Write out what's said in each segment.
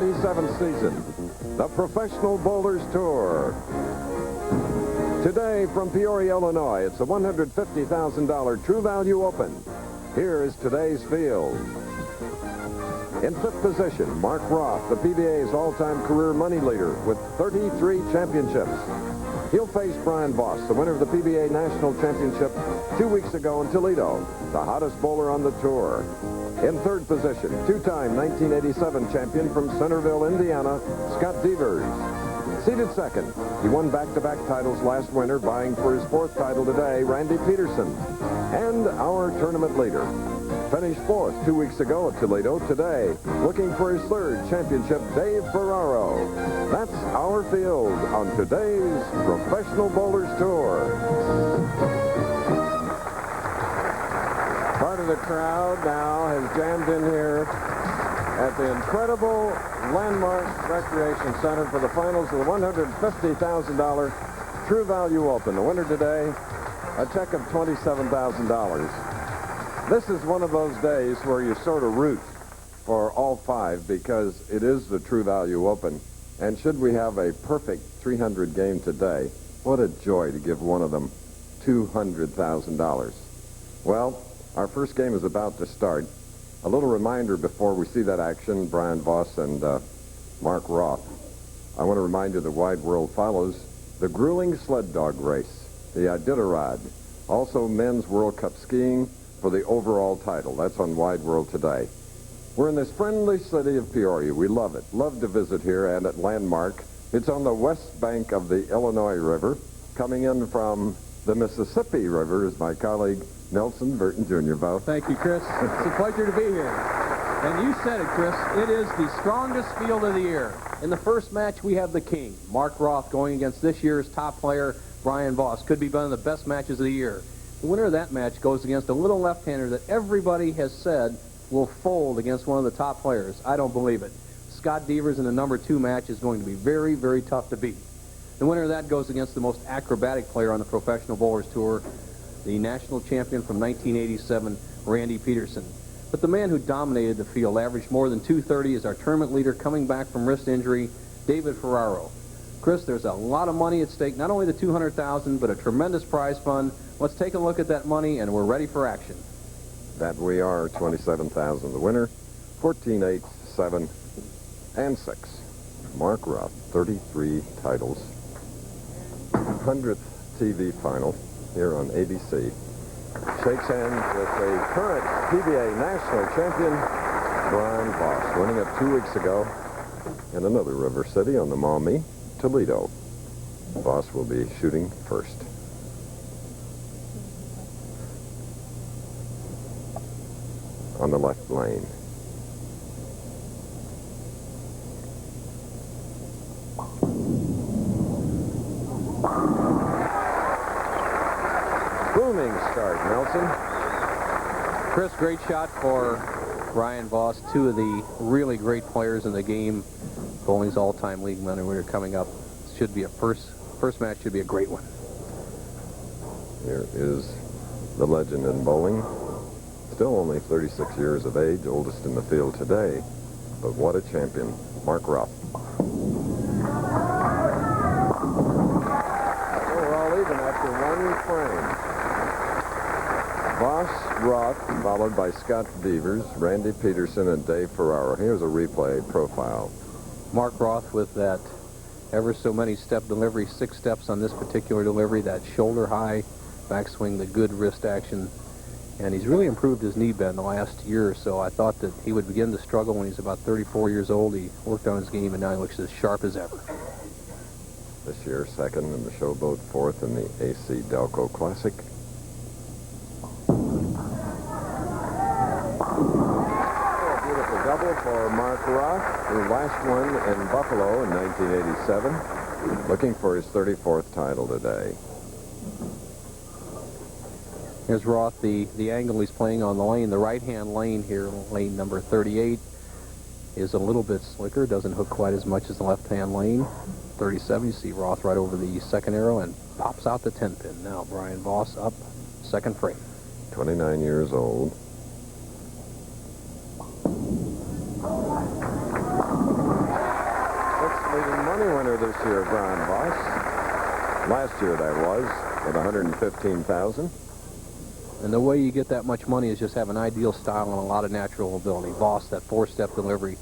27th season, the Professional Bowlers Tour. Today from Peoria, Illinois, it's a $150,000 True Value Open. Here is today's field. In fifth position, Mark Roth, the PBA's all-time career money leader with 33 championships. He'll face Brian Voss, the winner of the PBA National Championship 2 weeks ago in Toledo, the hottest bowler on the tour. In third position, two-time 1987 champion from Centerville, Indiana, Scott Beavers. Seated second, he won back-to-back titles last winter, vying for his fourth title today, Randy Pedersen. And our tournament leader finished fourth 2 weeks ago at Toledo. Today, looking for his third championship, Dave Ferraro. That's our field on today's Professional Bowlers Tour. Part of the crowd now has jammed in here at the incredible Landmark Recreation Center for the finals of the $150,000 True Value Open. The winner today, a check of $27,000. This is one of those days where you sort of root for all five because it is the True Value Open. And should we have a perfect 300 game today, what a joy to give one of them $200,000. Well, our first game is about to start. A little reminder before we see that action, Brian Voss and Mark Roth. I want to remind you the wide world follows the grueling sled dog race, the Iditarod, also men's World Cup skiing for the overall title. That's on Wide World today. We're in this friendly city of Peoria. We love it. Love to visit here and at Landmark. It's on the west bank of the Illinois River. Coming in from the Mississippi River is my colleague Nelson Burton Jr. Bo. Thank you, Chris. It's a pleasure to be here. And you said it, Chris. It is the strongest field of the year. In the first match, we have the king, Mark Roth, going against this year's top player, Brian Voss. Could be one of the best matches of the year. The winner of that match goes against a little left-hander that everybody has said will fold against one of the top players. I don't believe it. Scott Beavers in the number 2 match is going to be very, very tough to beat. The winner of that goes against the most acrobatic player on the Professional Bowlers Tour, the national champion from 1987, Randy Pedersen. But the man who dominated the field, averaged more than 230, is our tournament leader coming back from wrist injury, Dave Ferraro. Chris, there's a lot of money at stake, not only the $200,000, but a tremendous prize fund. Let's take a look at that money, and we're ready for action. That we are, $27,000 the winner, 14, 8, 7, and 6. Mark Roth, 33 titles. 100th TV final here on ABC. Shakes hands with the current PBA national champion, Brian Voss, winning it 2 weeks ago in another river city on the Maumee, Toledo. Voss will be shooting first. On the left lane. Booming start, Nelson. Chris, great shot for Brian Voss, two of the really great players in the game. Bowling's all-time league winner coming up. Should be a first match should be a great one. Here is the legend in bowling. Still only 36 years of age, oldest in the field today. But what a champion, Mark Roth. We're all even after one frame. Voss, Roth, followed by Scott Beavers, Randy Pedersen, and Dave Ferraro. Here's a replay profile. Mark Roth with that ever so many step delivery, 6 steps on this particular delivery, that shoulder high backswing, the good wrist action. And he's really improved his knee bend the last year or so. I thought that he would begin to struggle when he's about 34 years old. He worked on his game, and now he looks as sharp as ever. This year, second in the Showboat, fourth in the AC Delco Classic. A beautiful double for Mark Roth, who last won in Buffalo in 1987, looking for his 34th title today. Here's Roth, the angle he's playing on the lane, the right-hand lane here, lane number 38, is a little bit slicker, doesn't hook quite as much as the left-hand lane. 37, you see Roth right over the second arrow and pops out the 10-pin. Now Brian Voss up, second frame. 29 years old. money winner this year, Brian Voss. Last year, that was, with $115,000. And the way you get that much money is just have an ideal style and a lot of natural ability. Voss, that four-step delivery,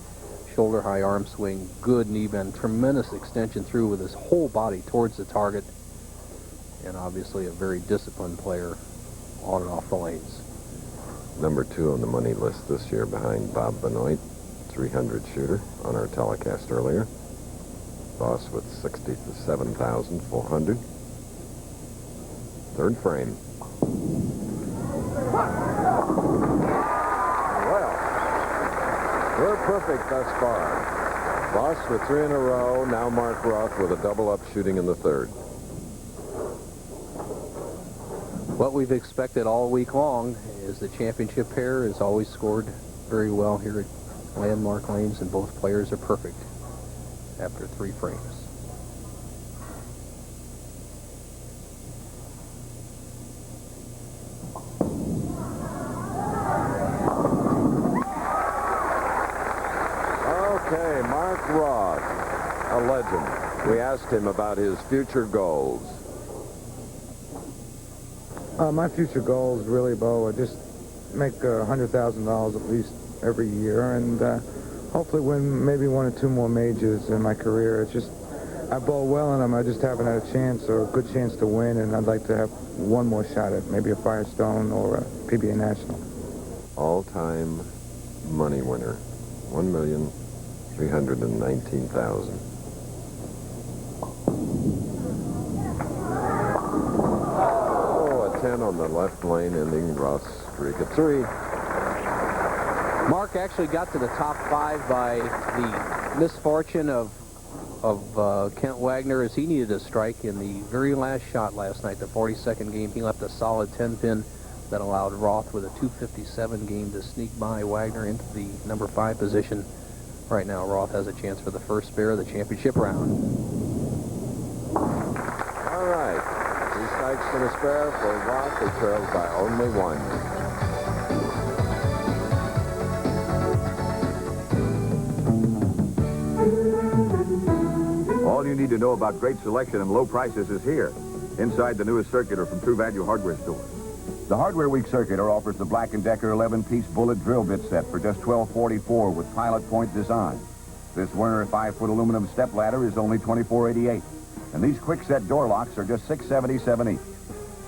shoulder-high arm swing, good knee bend, tremendous extension through with his whole body towards the target, and obviously a very disciplined player on and off the lanes. Number 2 on the money list this year behind Bob Benoit, 300 shooter on our telecast earlier. Voss with 67,400. Third frame. Well, we're perfect thus far. Voss with 3 in a row. Now Mark Roth with a double up shooting in the third. What we've expected all week long is the championship pair has always scored very well here at Landmark Lanes, and both players are perfect after 3 frames. Okay, Mark Roth, a legend. We asked him about his future goals. My future goals really, Bo, are just make $100,000 at least every year, and hopefully win maybe 1 or 2 more majors in my career. It's just I bowl well in them. I just haven't had a chance or a good chance to win, and I'd like to have one more shot at maybe a Firestone or a PBA National. All-time money winner, $1,319,000. Oh, a 10 on the left lane, ending Roth's streak at 3. Mark actually got to the top 5 by the misfortune of Kent Wagner, as he needed a strike in the very last shot last night, the 42nd game. He left a solid 10-pin that allowed Roth with a 257 game to sneak by Wagner into the number 5 position. Right now, Roth has a chance for the first spare of the championship round. All right. 2 strikes for the spare for Roth, who trails by only 1. All you need to know about great selection and low prices is here, inside the newest circular from True Value Hardware Stores. The Hardware Week circular offers the Black & Decker 11-piece bullet drill bit set for just $12.44 with pilot point design. This Werner 5-foot aluminum step ladder is only $24.88, and these quick set door locks are just $6.77 each.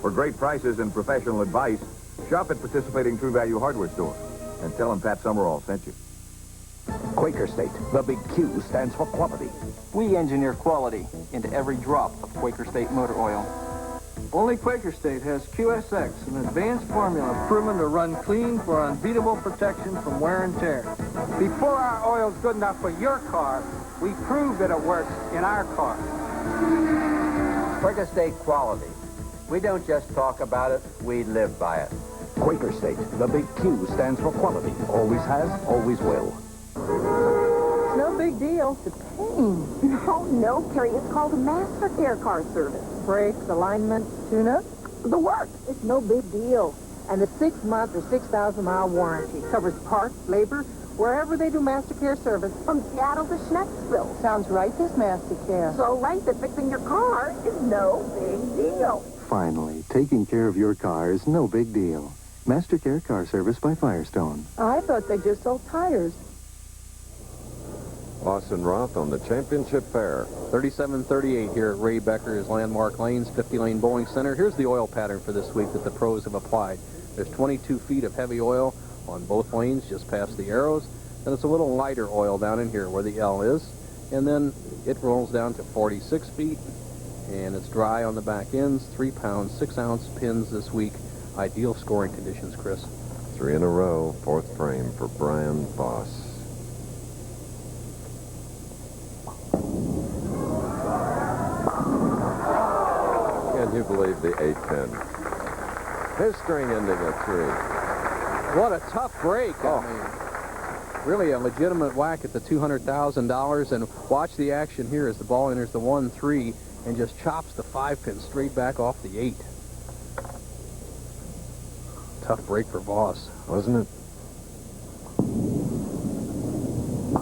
For great prices and professional advice, shop at participating True Value Hardware stores and tell them Pat Summerall sent you. Quaker State, the big Q stands for quality. We engineer quality into every drop of Quaker State motor oil. Only Quaker State has QSX, an advanced formula proven to run clean for unbeatable protection from wear and tear. Before our oil's good enough for your car, we prove that it works in our car. Quaker State quality. We don't just talk about it, we live by it. Quaker State, the big Q stands for quality. Always has, always will. It's no big deal. It's a pain. No, Carrie. It's called a Master Care Car Service. Brakes, alignment, tune-up, the works. It's no big deal. And the 6-month or 6,000-mile warranty covers parts, labor, wherever they do Master Care service, from Seattle to Schnecksville. Sounds right, this Master Care. So right that fixing your car is no big deal. Finally, taking care of your car is no big deal. Master Care Car Service by Firestone. I thought they just sold tires. Voss and Roth on the championship pair. 37-38 here at Ray Becker's Landmark Lanes 50-lane bowling center. Here's the oil pattern for this week that the pros have applied. There's 22 feet of heavy oil on both lanes just past the arrows. Then it's a little lighter oil down in here where the L is. And then it rolls down to 46 feet. And it's dry on the back ends. 3-pound, 6-ounce pins this week. Ideal scoring conditions, Chris. 3 in a row, 4th frame for Brian Voss. Can you believe the 8-pin? His string ending at 3. What a tough break. I mean, really a legitimate whack at the $200,000. And watch the action here as the ball enters the 1-3 and just chops the 5-pin straight back off the 8. Tough break for Voss. Wasn't it?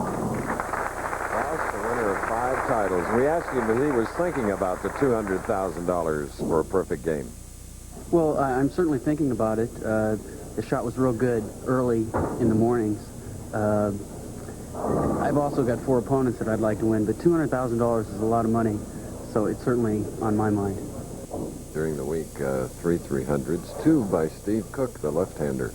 Voss, the winner of 5 titles. titles. We asked him if he was thinking about the $200,000 for a perfect game. Well, I'm certainly thinking about it. The shot was real good early in the mornings. I've also got 4 opponents that I'd like to win, but $200,000 is a lot of money, so it's certainly on my mind. During the week, 3 300s, 2 by Steve Cook, the left-hander.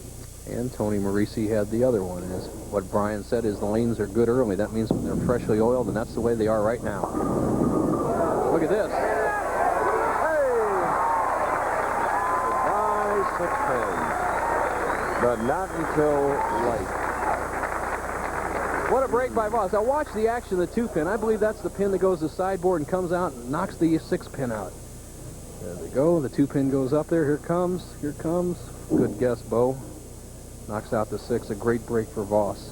And Tony Marisi had the other one. As what Brian said is the lanes are good early. That means when they're freshly oiled, and that's the way they are right now. Look at this. Hey! By 6 pins. But not until late. What a break by Voss. Now watch the action of the 2-pin. I believe that's the pin that goes to the sideboard and comes out and knocks the 6-pin out. There they go. The 2-pin goes up there. Here comes. Here comes. Good guess, Bo. Knocks out the 6. A great break for Voss.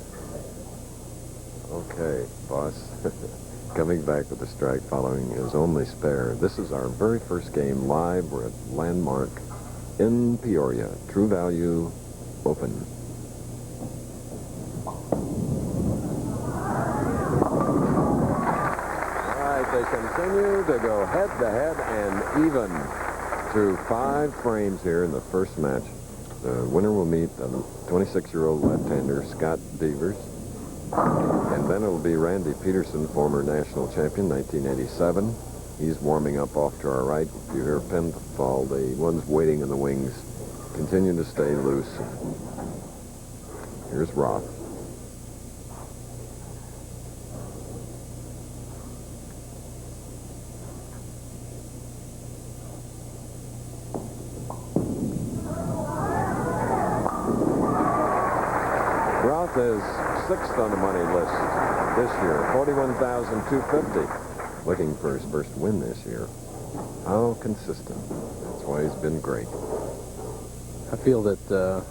Okay, Voss coming back with a strike following his only spare. This is our very first game live. We're at Landmark in Peoria. True Value Open. All right, they continue to go head-to-head and even through 5 frames here in the first match. The winner will meet a 26-year-old left-hander, Scott Beavers. And then it'll be Randy Pedersen, former national champion, 1987. He's warming up off to our right. If you hear a pin fall, the ones waiting in the wings continue to stay loose. Here's Roth. Roth is 6th on the money list this year, $41,250. Looking for his first win this year. How consistent. That's why he's been great. I feel that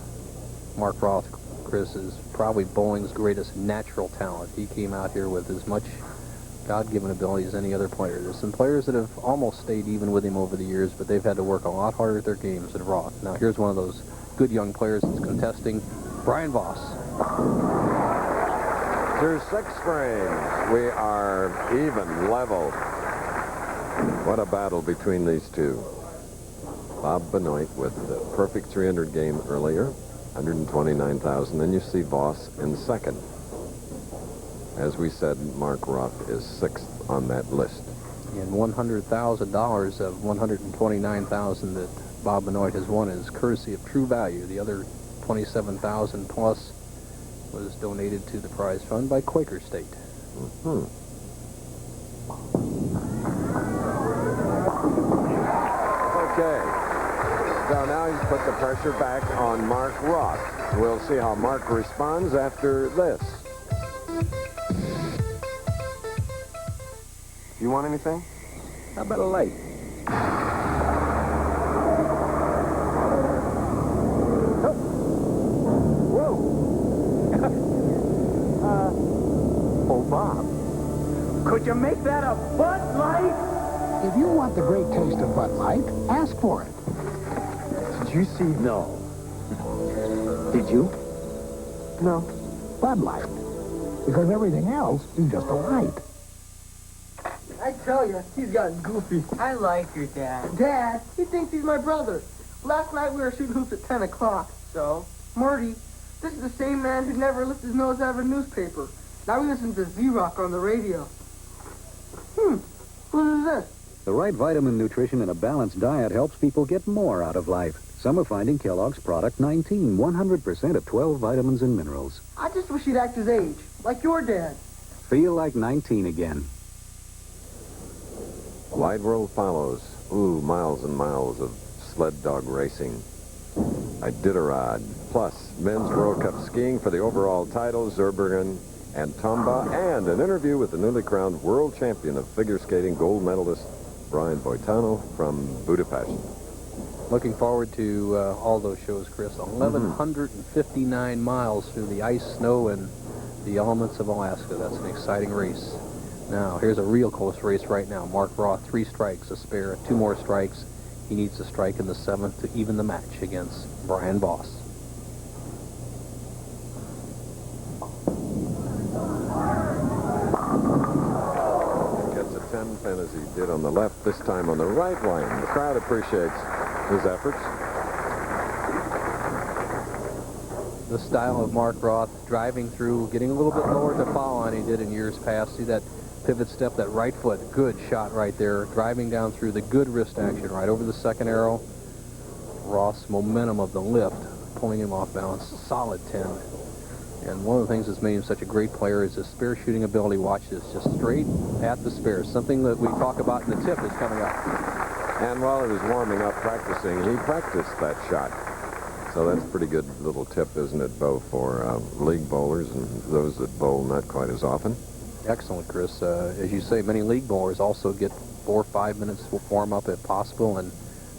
Mark Roth, Chris, is probably bowling's greatest natural talent. He came out here with as much God-given ability as any other player. There's some players that have almost stayed even with him over the years, but they've had to work a lot harder at their games than Roth. Now, here's one of those good young players that's contesting, Brian Voss. Through 6 frames, we are even, level. What a battle between these two. Bob Benoit with the perfect 300 game earlier, 129,000. Then you see Voss in 2nd. As we said, Mark Roth is 6th on that list. And $100,000 of $129,000 that Bob Benoit has won is courtesy of True Value. The other $27,000 plus was donated to the prize fund by Quaker State. Mm-hmm. Okay. So now he's put the pressure back on Mark Roth. We'll see how Mark responds after this. You want anything? How about a light? Oh, Bob. Could you make that a Bud Light? If you want the great taste of Bud Light, ask for it. Did you see? No. Did you? No. Bud Light. Because everything else is just a light. I tell you, he's gotten goofy. I like your dad. Dad? He thinks he's my brother. Last night we were shooting hoops at 10 o'clock. So? Marty, this is the same man who never lifted his nose out of a newspaper. Now we listen to Z-Rock on the radio. What is this? The right vitamin nutrition and a balanced diet helps people get more out of life. Some are finding Kellogg's Product 19, 100% of 12 vitamins and minerals. I just wish he'd act his age, like your dad. Feel like 19 again. Wide World follows. Ooh, miles and miles of sled dog racing. Iditarod. Plus, men's World Cup skiing for the overall title, Zurbriggen and Tomba, and an interview with the newly crowned world champion of figure skating, gold medalist Brian Boitano from Budapest. Looking forward to all those shows, Chris. 1,159 miles through the ice, snow, and the elements of Alaska. That's an exciting race. Now, here's a real close race right now. Mark Roth, 3 strikes, a spare, 2 more strikes. He needs a strike in the 7th to even the match against Brian Voss. Gets it as he did on the left, this time on the right line. The crowd appreciates his efforts. The style of Mark Roth, driving through, getting a little bit lower to follow on he did in years past. See that pivot step, that right foot, good shot right there. Driving down through the good wrist action right over the second arrow. Roth's momentum of the lift, pulling him off balance, solid 10. And one of the things that's made him such a great player is his spare shooting ability. Watch this, just straight at the spare. Something that we talk about in the tip is coming up. And while he was warming up practicing, he practiced that shot. So that's a pretty good little tip, isn't it, Bo, for league bowlers and those that bowl not quite as often? Excellent, Chris. As you say, many league bowlers also get 4 or 5 minutes to warm up if possible and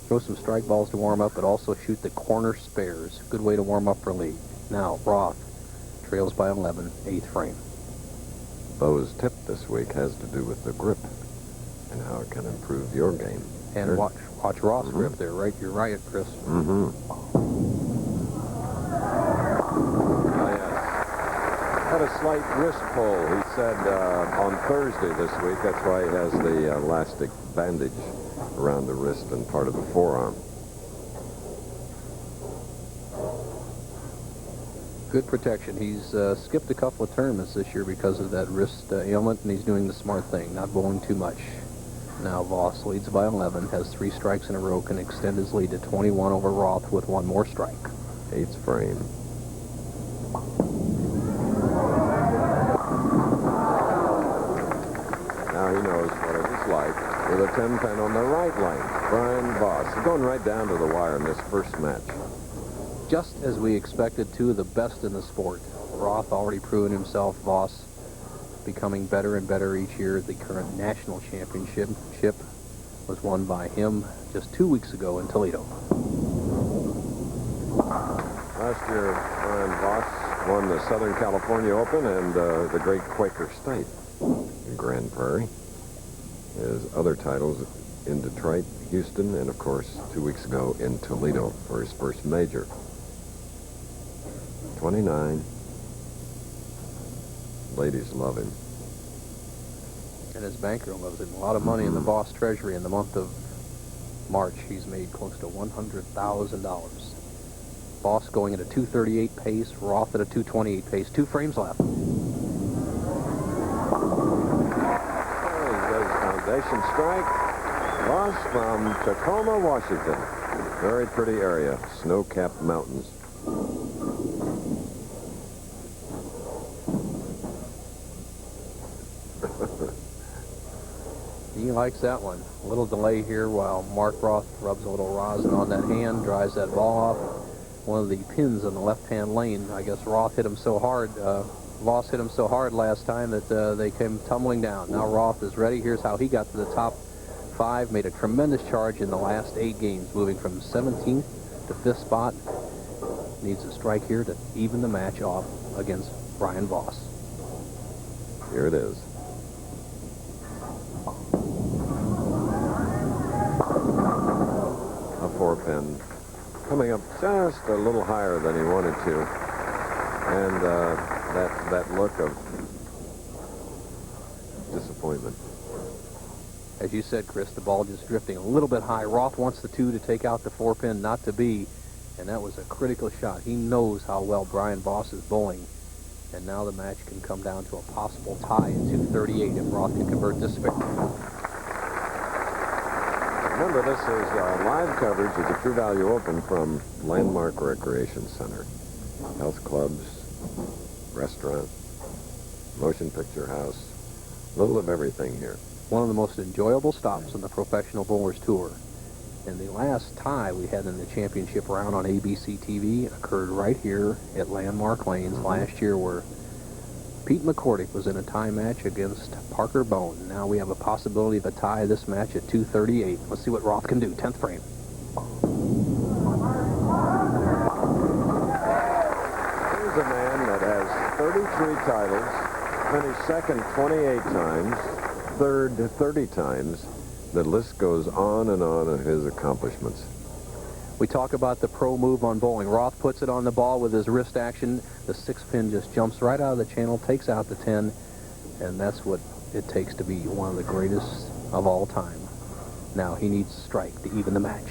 throw some strike balls to warm up, but also shoot the corner spares. Good way to warm up for league. Now, Roth trails by 11, 8th frame. Bo's tip this week has to do with the grip and how it can improve your game. And watch Roth's grip there, right? You're right, Chris. Mm-hmm. Had a slight wrist pull, he said, on Thursday this week. That's why he has the elastic bandage around the wrist and part of the forearm. Good protection. He's skipped a couple of tournaments this year because of that wrist ailment, and he's doing the smart thing, not bowling too much. Now Voss leads by 11, has 3 strikes in a row, can extend his lead to 21 over Roth with 1 more strike. 8th frame. Now he knows what it is like with a 10-pin on the right line. Brian Voss going right down to the wire in this first match. Just as we expected, 2 of the best in the sport. Roth already proven himself. Voss becoming better and better each year. The current national championship was won by him just 2 weeks ago in Toledo. Last year, Brian Voss won the Southern California Open and the Great Quaker State in Grand Prairie. His other titles in Detroit, Houston, and of course 2 weeks ago in Toledo for his first major. 29. Ladies love him. And his banker loves him. A lot of money in the Voss treasury. In the month of March, he's made close to $100,000. Voss going at a 238 pace, Roth at a 228 pace. 2 frames left. Foundation strike. Voss from Tacoma, Washington. Very pretty area. Snow-capped mountains. He likes that one. A little delay here while Mark Roth rubs a little rosin on that hand, dries that ball off. One of the pins on the left-hand lane. I guess Roth hit him so hard. Voss hit him so hard last time that they came tumbling down. Now Roth is ready. Here's how he got to the top 5. Made a tremendous charge in the last 8 games, moving from 17th to 5th spot. Needs a strike here to even the match off against Brian Voss. Here it is. A 4-pin. Coming up just a little higher than he wanted to. And that look of disappointment. As you said, Chris, the ball just drifting a little bit high. Roth wants the 2 to take out the 4-pin, not to be. And that was a critical shot. He knows how well Brian Voss is bowling. And now the match can come down to a possible tie at 238 if Roth can convert this spare. Remember, this is live coverage of the True Value Open from Landmark Recreation Center. Health clubs, restaurant, motion picture house, a little of everything here. One of the most enjoyable stops on the Professional Bowlers Tour. And the last tie we had in the championship round on ABC TV occurred right here at Landmark Lanes last year, where Pete McCordick was in a tie match against Parker Bone. Now we have a possibility of a tie this match at 238. Let's see what Roth can do. 10th frame. Here's a man that has 33 titles, finished second 28 times, third 30 times. The list goes on and on of his accomplishments. We talk about the pro move on bowling. Roth puts it on the ball with his wrist action. The 6-pin just jumps right out of the channel, takes out the 10, and that's what it takes to be one of the greatest of all time. Now he needs a strike to even the match.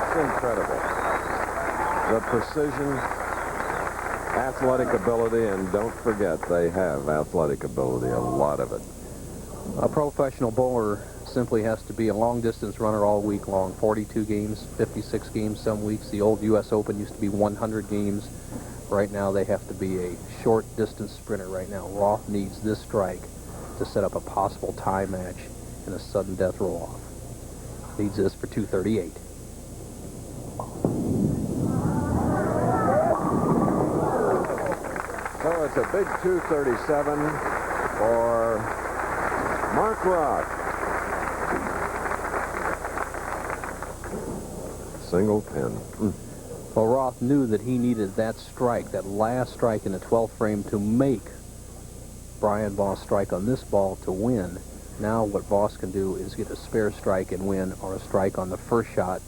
It's incredible. The precision, athletic ability, and don't forget they have athletic ability, a lot of it. A professional bowler simply has to be a long-distance runner all week long. 42 games, 56 games some weeks. The old U.S. Open used to be 100 games. Right now they have to be a short-distance sprinter right now. Roth needs this strike to set up a possible tie match in a sudden death roll-off. Needs this for 238. So it's a big 237 for Mark Roth. Single pin. Well, Roth knew that he needed that strike, that last strike in the 12th frame, to make Brian Voss strike on this ball to win. Now what Voss can do is get a spare strike and win, or a strike on the first shot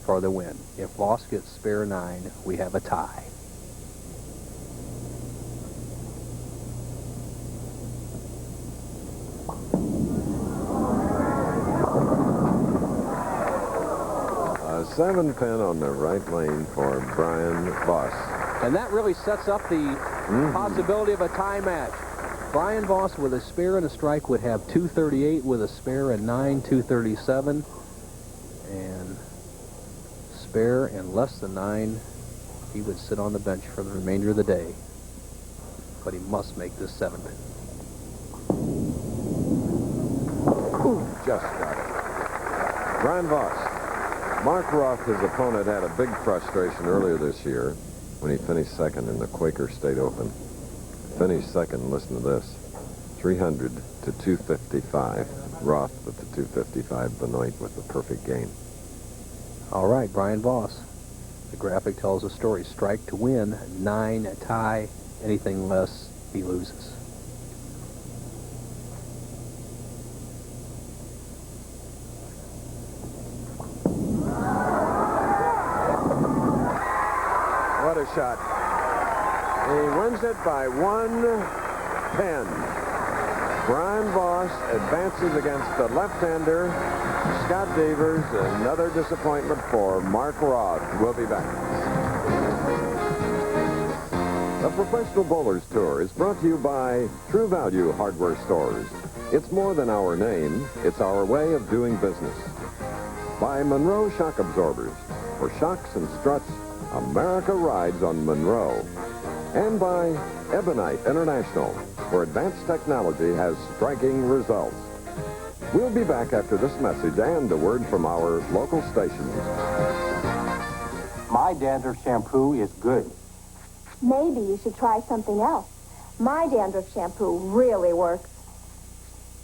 for the win. If Voss gets spare 9, we have a tie. A 7-pin on the right lane for Brian Voss. And that really sets up the possibility of a tie match. Brian Voss with a spare and a strike would have 238, with a spare and 9, 237. And spare and less than 9, he would sit on the bench for the remainder of the day. But he must make this 7-pin. Just got it. Brian Voss. Mark Roth, his opponent, had a big frustration earlier this year when he finished second in the Quaker State Open. Finished second, listen to this, 300 to 255. Roth with the 255, Benoit with the perfect game. All right, Brian Voss. The graphic tells a story. Strike to win, 9 a tie. Anything less, he loses. What a shot. He wins it by 1-10. Brian Voss advances against the left-hander, Scott Beavers. Another disappointment for Mark Roth. We'll be back. The Professional Bowlers Tour is brought to you by True Value Hardware Stores. It's more than our name, it's our way of doing business. By Monroe Shock Absorbers. For shocks and struts, America rides on Monroe. And by Ebonite International, where advanced technology has striking results. We'll be back after this message and a word from our local stations. My dandruff shampoo is good. Maybe you should try something else. My dandruff shampoo really works.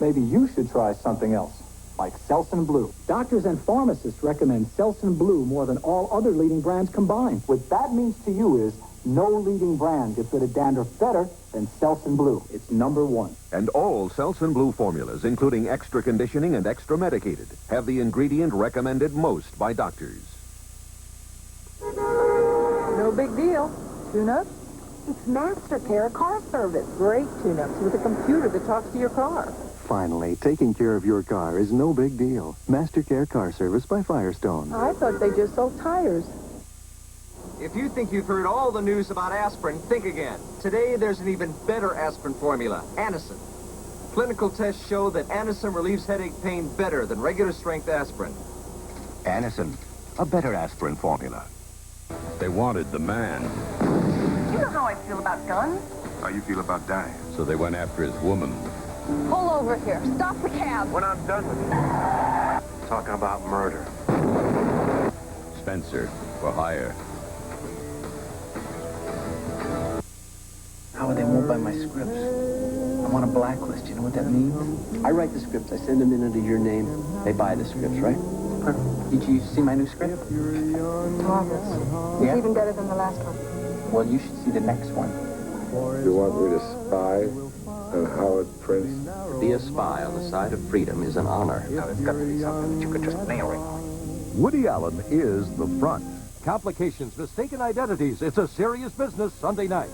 Maybe you should try something else, like Selsun Blue. Doctors and pharmacists recommend Selsun Blue more than all other leading brands combined. What that means to you is no leading brand gets rid of dandruff better than Selsun Blue. It's #1. And all Selsun Blue formulas, including extra conditioning and extra medicated, have the ingredient recommended most by doctors. No big deal. Tune-ups? It's Master Care Car Service. Great tune-ups with a computer that talks to your car. Finally, taking care of your car is no big deal. Mastercare Car Service by Firestone. I thought they just sold tires. If you think you've heard all the news about aspirin, think again. Today, there's an even better aspirin formula, Anacin. Clinical tests show that Anacin relieves headache pain better than regular strength aspirin. Anacin, a better aspirin formula. They wanted the man. You know how I feel about guns. How you feel about dying? So they went after his woman. Pull over here. Stop the cab. When I'm done with you. Talking about murder. Spencer, for hire. Howard, they won't buy my scripts. I'm on a blacklist. You know what that means? I write the scripts. I send them in under your name. They buy the scripts, right? Did you see my new script? Thomas. Yeah? It's even better than the last one. Well, you should see the next one. You want me to spy on Howard Prince? To be a spy on the side of freedom is an honor. Now, there's got to be something that you could just nail it. Woody Allen is the front, Complications, mistaken identities. It's a serious business Sunday night.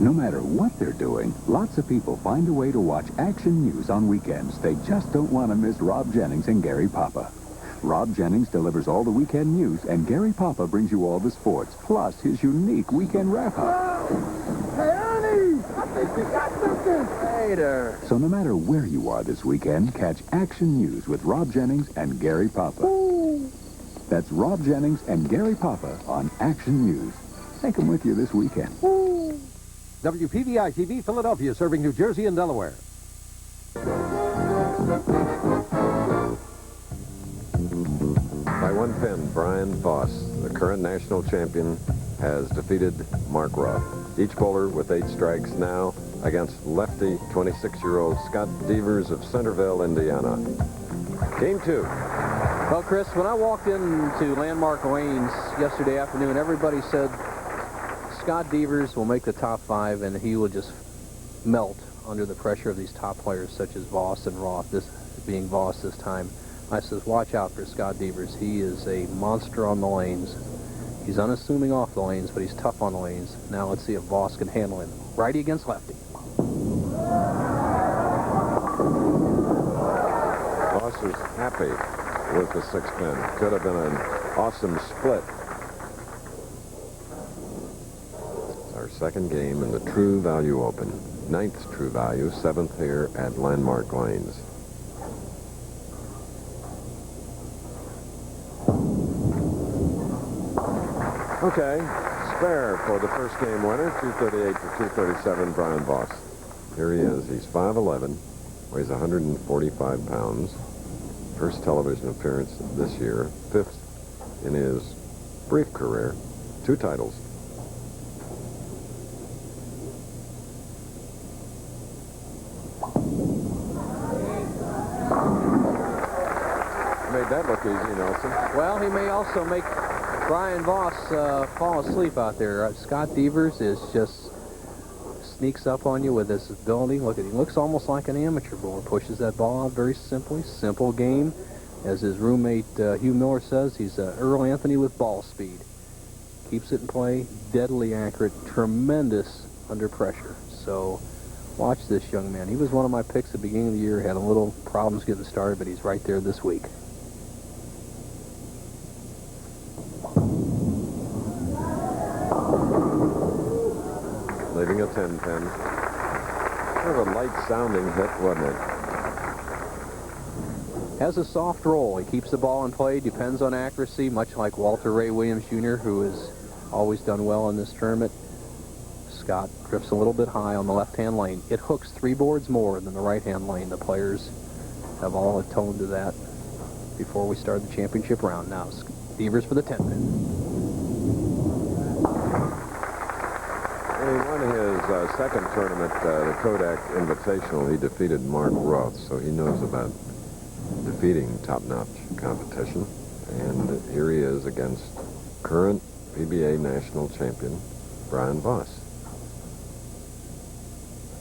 No matter what they're doing, lots of people find a way to watch action news on weekends. They just don't want to miss Rob Jennings and Gary Papa. Rob Jennings delivers all the weekend news, and Gary Papa brings you all the sports, plus his unique weekend wrap-up. Hey, Ernie! I think we got something! Later. So no matter where you are this weekend, catch action news with Rob Jennings and Gary Papa. Ooh. That's Rob Jennings and Gary Papa on Action News. Take them with you this weekend. Ooh. WPVI TV Philadelphia, serving New Jersey and Delaware. By 1 pin, Brian Voss, the current national champion, has defeated Mark Roth. Each bowler with 8 strikes now against lefty 26-year-old Scott Beavers of Centerville, Indiana. Game 2. Well, Chris, when I walked into Landmark Lanes yesterday afternoon, everybody said Scott Beavers will make the top 5 and he will just melt under the pressure of these top players such as Voss and Roth, this being Voss this time. I says, watch out for Scott Beavers. He is a monster on the lanes. He's unassuming off the lanes, but he's tough on the lanes. Now let's see if Voss can handle him. Righty against lefty. Voss was happy with the 6 pin. Could have been an awesome split. It's our second game in the True Value Open. 9th True Value, 7th here at Landmark Lanes. Okay, spare for the first game winner, 238 to 237, Brian Voss. Here he is. He's 5'11", weighs 145 pounds. First television appearance this year, 5th in his brief career, 2 titles. Made that look easy, Nelson. Well, he may also make Brian Voss fall asleep out there. Scott Beavers is just sneaks up on you with his ability. Look at him. He looks almost like an amateur bowler. Pushes that ball out very simply. Simple game. As his roommate Hugh Miller says, he's Earl Anthony with ball speed. Keeps it in play. Deadly accurate. Tremendous under pressure. So watch this young man. He was one of my picks at the beginning of the year. Had a little problems getting started, but he's right there this week. Leaving a 10 pin. Kind of a light-sounding hit, wasn't it? Has a soft roll. He keeps the ball in play, depends on accuracy, much like Walter Ray Williams Jr., who has always done well in this tournament. Scott drifts a little bit high on the left-hand lane. It hooks 3 boards more than the right-hand lane. The players have all atoned to that before we start the championship round. Now, Beavers for the 10 pin. When he won his second tournament, the Kodak Invitational, he defeated Mark Roth, so he knows about defeating top-notch competition. And here he is against current PBA national champion, Brian Voss.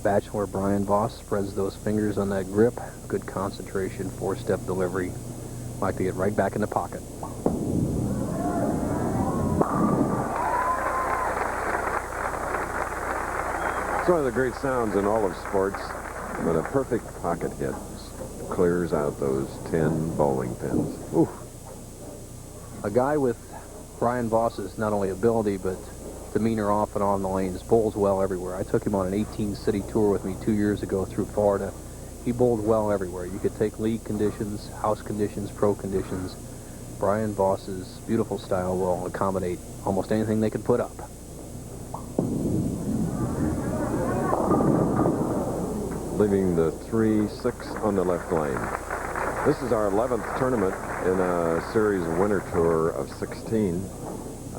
Bachelor Brian Voss spreads those fingers on that grip. Good concentration, 4-step delivery. Like to get right back in the pocket. It's one of the great sounds in all of sports, but a perfect pocket hit clears out those 10 bowling pins. Oof. A guy with Brian Voss's not only ability, but demeanor off and on the lanes, bowls well everywhere. I took him on an 18-city tour with me 2 years ago through Florida. He bowled well everywhere. You could take league conditions, house conditions, pro conditions. Brian Voss's beautiful style will accommodate almost anything they can put up. Leaving the 3-6 on the left lane. This is our 11th tournament in a series winter tour of 16.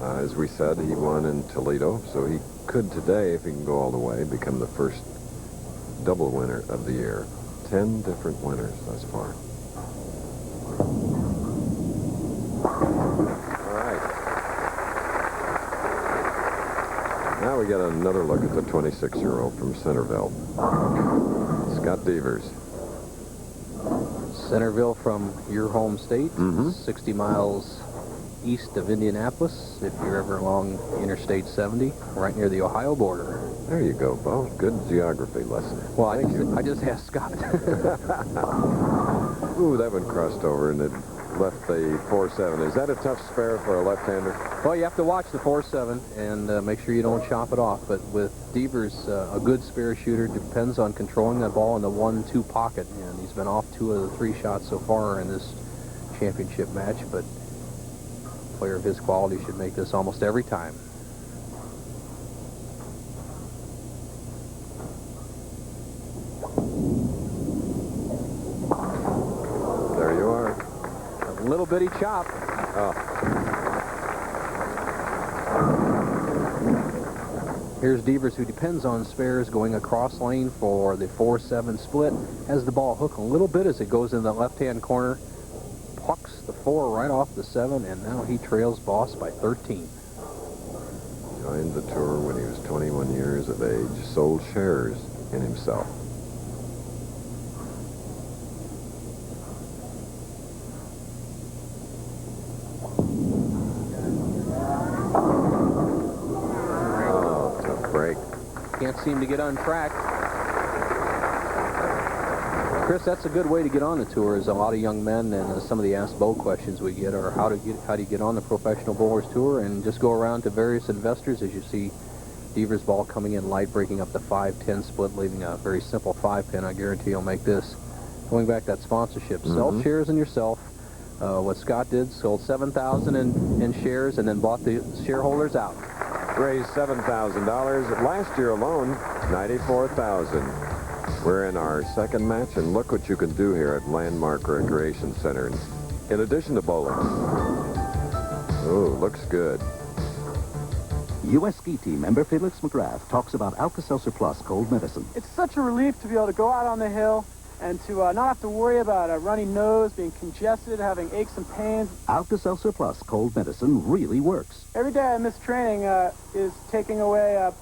As we said, he won in Toledo, so he could today, if he can go all the way, become the first double winner of the year. 10 different winners thus far. All right. Now we get another look at the 26-year-old from Centerville, Scott Beavers. Centerville from your home state, 60 miles east of Indianapolis, if you're ever along Interstate 70, right near the Ohio border. There you go, Bo. Good geography lesson. Well, I just asked Scott. Ooh, that one crossed over and it left the 4-7. Is that a tough spare for a left-hander? Well, you have to watch the 4-7 and make sure you don't chop it off. But with Beavers, a good spare shooter depends on controlling that ball in the 1-2 pocket. And he's been off 2 of the 3 shots so far in this championship match. But a player of his quality should make this almost every time. There you are. A little bitty chop. Oh. Here's Beavers, who depends on spares going across lane for the 4-7 split. Has the ball hook a little bit as it goes in the left-hand corner. Plucks the 4 right off the 7, and now he trails Voss by 13. Joined the tour when he was 21 years of age. Sold shares in himself. Can't seem to get untracked. Chris, that's a good way to get on the tour. Is a lot of young men, and some of the Ask Bo questions we get are how do you get on the Professional Bowlers Tour, and just go around to various investors as you see Beavers' ball coming in light, breaking up the 5-10 split, leaving a very simple 5-pin. I guarantee you'll make this. Going back to that sponsorship, sell shares in yourself. What Scott did, sold 7,000 in shares and then bought the shareholders out. Raised $7,000. Last year alone, $94,000. We're in our second match, and look what you can do here at Landmark Recreation Center. In addition to bowling. Oh, looks good. U.S. Ski Team member Felix McGrath talks about Alka-Seltzer Plus cold medicine. It's such a relief to be able to go out on the hill and to not have to worry about a runny nose, being congested, having aches and pains. Alka-Seltzer Plus cold medicine really works. Every day I miss training is taking away a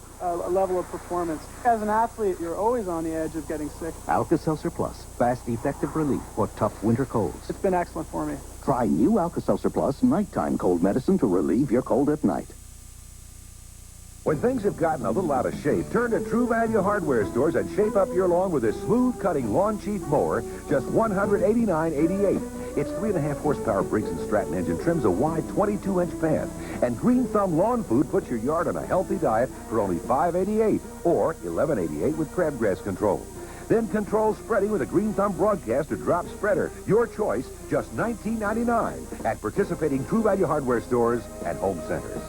level of performance. As an athlete, you're always on the edge of getting sick. Alka-Seltzer Plus, fast, effective relief for tough winter colds. It's been excellent for me. Try new Alka-Seltzer Plus nighttime cold medicine to relieve your cold at night. When things have gotten a little out of shape, turn to True Value hardware stores and shape up your lawn with this smooth-cutting lawn chief mower, just $189.88. Its 3.5 horsepower Briggs & Stratton engine trims a wide 22-inch path, and Green Thumb Lawn Food puts your yard on a healthy diet for only $5.88 or $11.88 with crabgrass control. Then control spreading with a Green Thumb Broadcaster drop spreader. Your choice, just $19.99 at participating True Value hardware stores and home centers.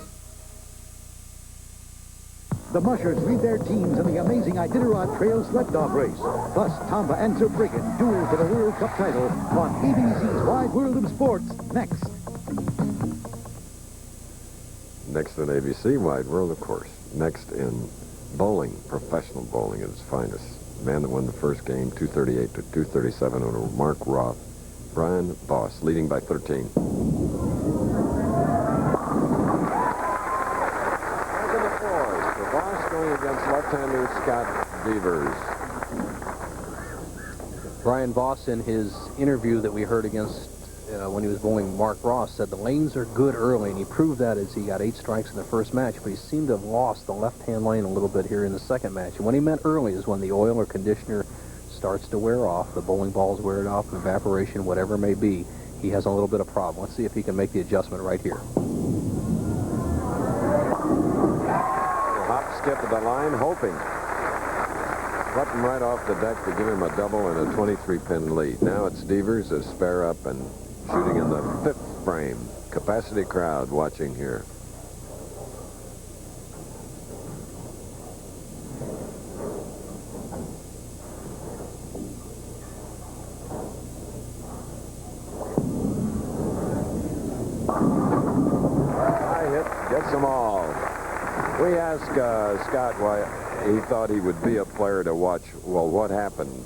The Mushers lead their teams in the amazing Iditarod Trail Sled Dog Race. Plus, Tomba and Zurbriggen duel for the World Cup title on ABC's Wide World of Sports next. Next on ABC Wide World, of course. Next in bowling, professional bowling at its finest. The man that won the first game, 238 to 237 over Mark Roth. Brian Voss, leading by 13. Against left-hander Scott Beavers. Brian Voss, in his interview that we heard against when he was bowling Mark Roth, said the lanes are good early, and he proved that as he got 8 strikes in the first match, but he seemed to have lost the left-hand lane a little bit here in the second match. And what he meant early is when the oil or conditioner starts to wear off, the bowling balls wear it off, evaporation, whatever it may be, he has a little bit of problem. Let's see if he can make the adjustment right here. Skip to the line, hoping. Cut him right off the deck to give him a double and a 23-pin lead. Now it's Beavers, a spare up and shooting in the 5th frame. Capacity crowd watching here. High hit, gets them all. We asked Scott why he thought he would be a player to watch. Well, what happened?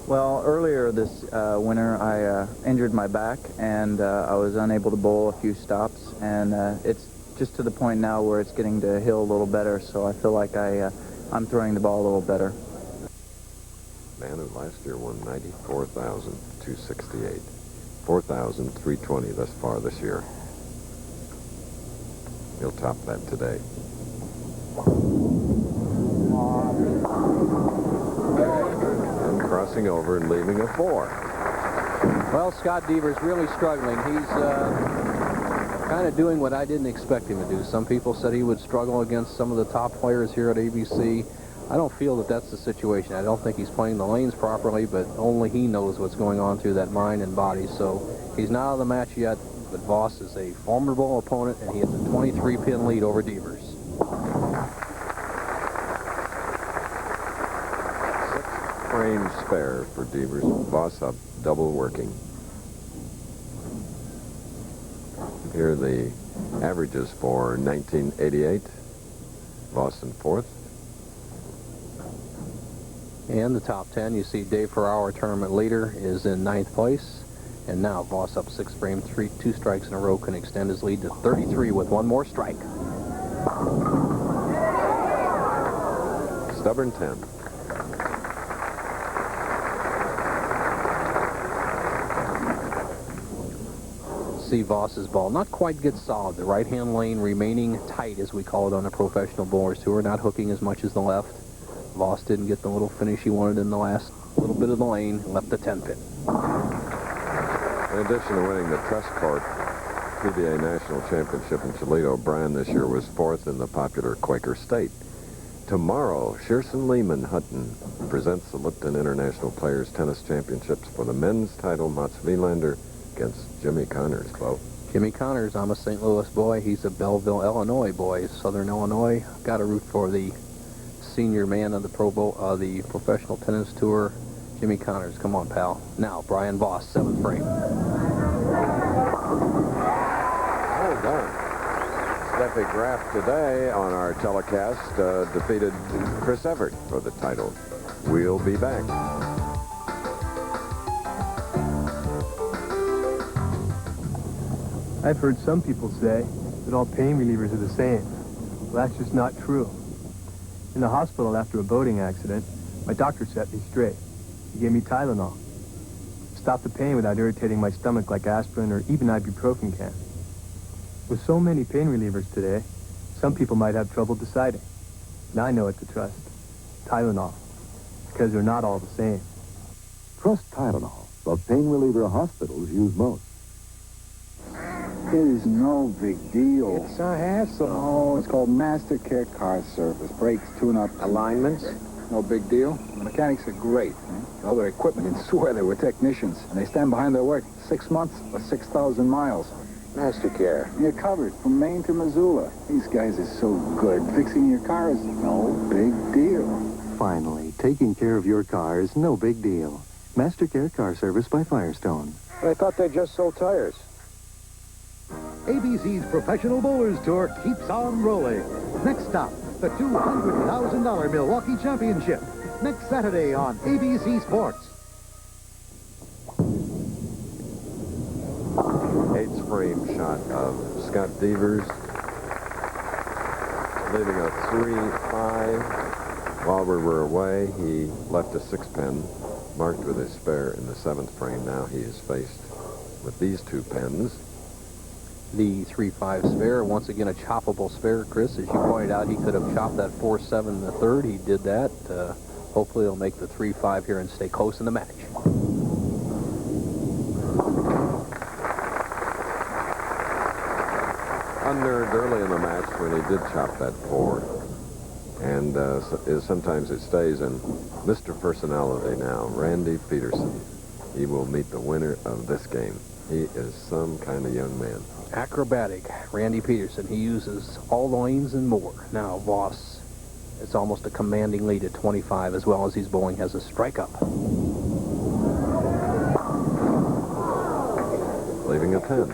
Well, earlier this winter, I injured my back, and I was unable to bowl a few stops, and it's just to the point now where it's getting to heal a little better, so I feel like I'm throwing the ball a little better. Man who last year won 94,268. 4,320 thus far this year. He'll top that today. And crossing over and leaving a 4. Well, Scott Deaver's really struggling. He's kind of doing what I didn't expect him to do. Some people said he would struggle against some of the top players here at ABC. I don't feel that that's the situation. I don't think he's playing the lanes properly, but only he knows what's going on through that mind and body. So he's not out of the match yet, but Voss is a formidable opponent, and he has a 23-pin lead over Devers. 6 frames spare for Devers. Voss up, double working. Here are the averages for 1988. Voss in 4th. And the top 10, you see Dave Ferraro, tournament leader, is in 9th place. And now Voss up 6 frames, 2 strikes in a row, can extend his lead to 33 with 1 more strike. Stubborn 10. See Voss's ball not quite get solid. The right-hand lane remaining tight, as we call it on the professional bowlers tour, not hooking as much as the left. Voss didn't get the little finish he wanted in the last little bit of the lane, left the 10-pin. In addition to winning the Trust Court PBA National Championship in Toledo, Brian this year was 4th in the popular Quaker State. Tomorrow, Shearson Lehman Hutton presents the Lipton International Players Tennis Championships for the men's title. Mats Wilander against Jimmy Connors, Bo. Jimmy Connors, I'm a St. Louis boy. He's a Belleville, Illinois boy. Southern Illinois. Got to root for the senior man of the the professional tennis tour, Jimmy Connors. Come on, pal. Now, Brian Voss, 7th frame. Hold on. Steffi Graf today on our telecast defeated Chris Evert for the title. We'll be back. I've heard some people say that all pain relievers are the same. Well, that's just not true. In the hospital after a boating accident, my doctor set me straight. He gave me Tylenol. Stopped the pain without irritating my stomach like aspirin or even ibuprofen can. With so many pain relievers today, some people might have trouble deciding. And I know what to trust. Tylenol. Because they're not all the same. Trust Tylenol, the pain reliever hospitals use most. It is no big deal. It's a hassle. Oh, it's called Master Care Car Service. Brakes, tune-up, alignments. No big deal. The mechanics are great. All their equipment, and swear they were technicians. And they stand behind their work 6 months or 6,000 miles. Master Care. You're covered from Maine to Missoula. These guys are so good. Fixing your car is no big deal. Finally, taking care of your car is no big deal. Master Care Car Service by Firestone. But I thought they just sold tires. ABC's Professional Bowlers Tour keeps on rolling. Next stop, the $200,000 Milwaukee Championship. Next Saturday on ABC Sports. 8th frame shot of Scott Devers, leaving a 3-5. While we were away, he left a 6-pin marked with his spare in the 7th frame. Now he is faced with these 2 pins. The 3-5 spare, once again a choppable spare, Chris. As you pointed out, he could have chopped that 4-7 in the 3rd. He did that. Hopefully he'll make the 3-5 here and stay close in the match. Unnerved early in the match when he did chop that 4. And sometimes it stays in. Mr. Personality now, Randy Pedersen. He will meet the winner of this game. He is some kind of young man. Acrobatic, Randy Pedersen. He uses all the lanes and more. Now, Voss, it's almost a commanding lead at 25, as well as he's bowling has a strike up. Leaving a 10.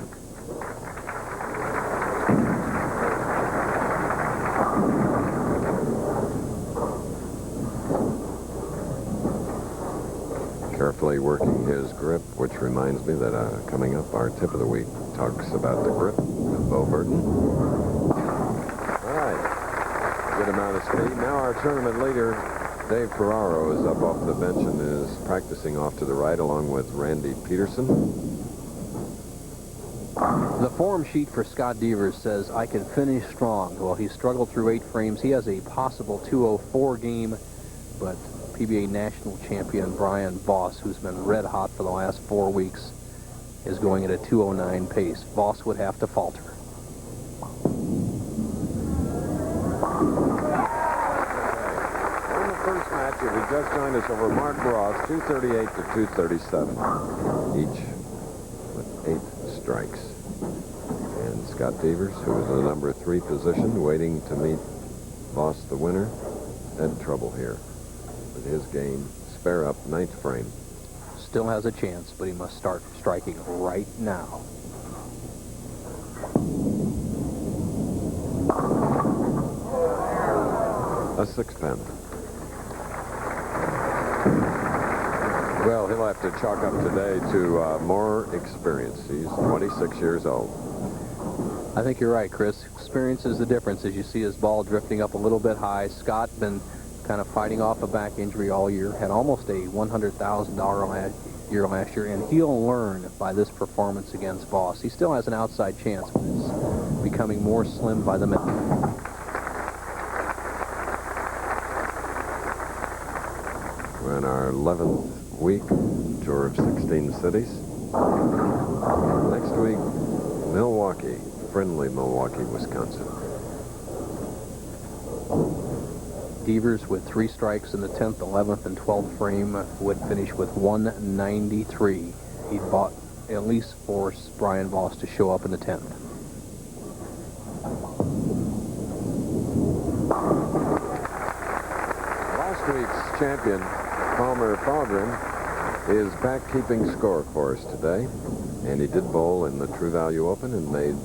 Carefully working his grip, which reminds me that coming up, our tip of the week talks about the grip with Bo Burton. All right. Good amount of speed. Now our tournament leader, Dave Ferraro, is up off the bench and is practicing off to the right along with Randy Pedersen. The form sheet for Scott Devers says, I can finish strong. Well, he struggled through 8 frames. He has a possible 204 game, but PBA national champion Brian Voss, who's been red hot for the last 4 weeks, is going at a 209 pace. Voss would have to falter. On the first match, if you just joined us over Mark Roth, 238 to 237, each with 8 strikes. And Scott Devers, who is in the number 3 position, waiting to meet Voss, the winner, had trouble here with his game. Spare up 9th frame. Still has a chance, but he must start striking right now. A 6-pin. Well, he'll have to chalk up today to more experience. He's 26 years old. I think you're right, Chris. Experience is the difference as you see his ball drifting up a little bit high. Scott been kind of fighting off a back injury all year. Had almost a $100,000 year last year, and he'll learn by this performance against Voss. He still has an outside chance, but it's becoming more slim by the minute. We're in our 11th week, tour of 16 cities. Next week, Milwaukee, friendly Milwaukee, Wisconsin. Devers with 3 strikes in the 10th, 11th, and 12th frame would finish with 193. He'd at least force Brian Voss to show up in the 10th. Last week's champion, Palmer Faldrin, is back keeping score for us today. And he did bowl in the True Value Open and made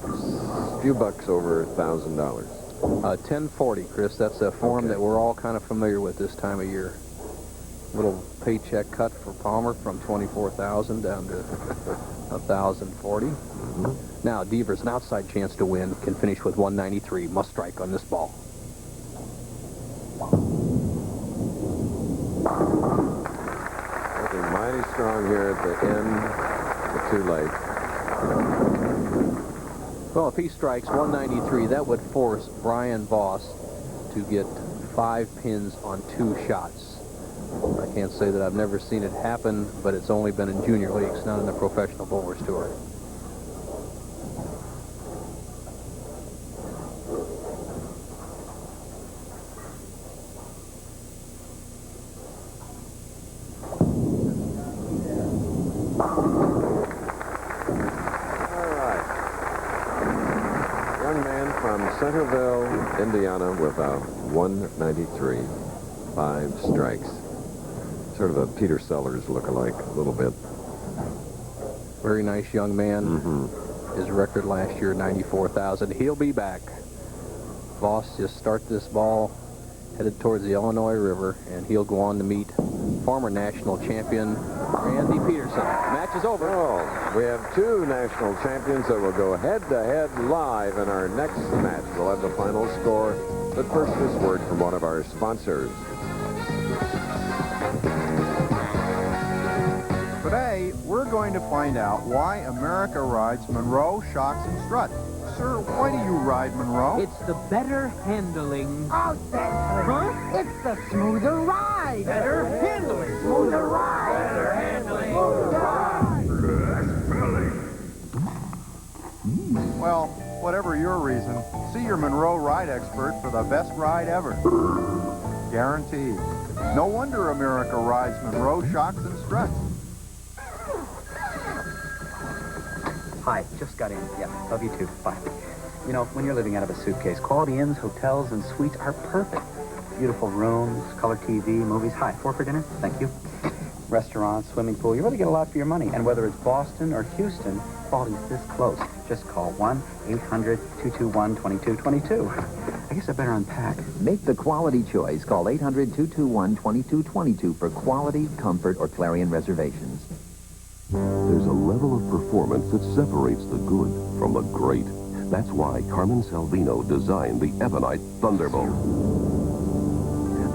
a few bucks over $1,000. 1040, Chris. That's a form that we're all kind of familiar with this time of year. Little paycheck cut for Palmer from $24,000 down to $1,040. Now, Devers, an outside chance to win, can finish with 193. Must strike on this ball. Looking mighty strong here at the end, but too late. Well, if he strikes 193, that would force Brian Voss to get 5 pins on 2 shots. I can't say that I've never seen it happen, but it's only been in junior leagues, not in the Professional Bowlers Tour. Centerville, Indiana, with a 193, 5 strikes. Sort of a Peter Sellers lookalike, a little bit. Very nice young man. His record last year, 94,000. He'll be back. Voss just start this ball, headed towards the Illinois River, and he'll go on to meet former national champion Randy Pedersen. Match is over. Oh, we have 2 national champions that will go head-to-head live in our next match. We'll have the final score, but first this word from one of our sponsors. Today, we're going to find out why America rides Monroe shocks and struts. Sir, why do you ride Monroe? It's the better handling. Oh, that's Huh? It's the smoother ride. Better handling. Smoother ride. Better handling. Smoother ride. Well, whatever your reason, see your Monroe ride expert for the best ride ever. Guaranteed. No wonder America rides Monroe shocks and struts. Hi, just got in. Yeah, love you too. Bye. You know, when you're living out of a suitcase, quality inns, hotels, and suites are perfect. Beautiful rooms, color TV, movies. Hi, 4 for dinner? Thank you. Restaurants, swimming pool. You really get a lot for your money. And whether it's Boston or Houston, quality's this close. Just call 1-800-221-2222. I guess I better unpack. Make the quality choice. Call 800-221-2222 for quality, comfort, or Clarion reservations. There's a level of performance that separates the good from the great. That's why Carmen Salvino designed the Ebonite Thunderbolt.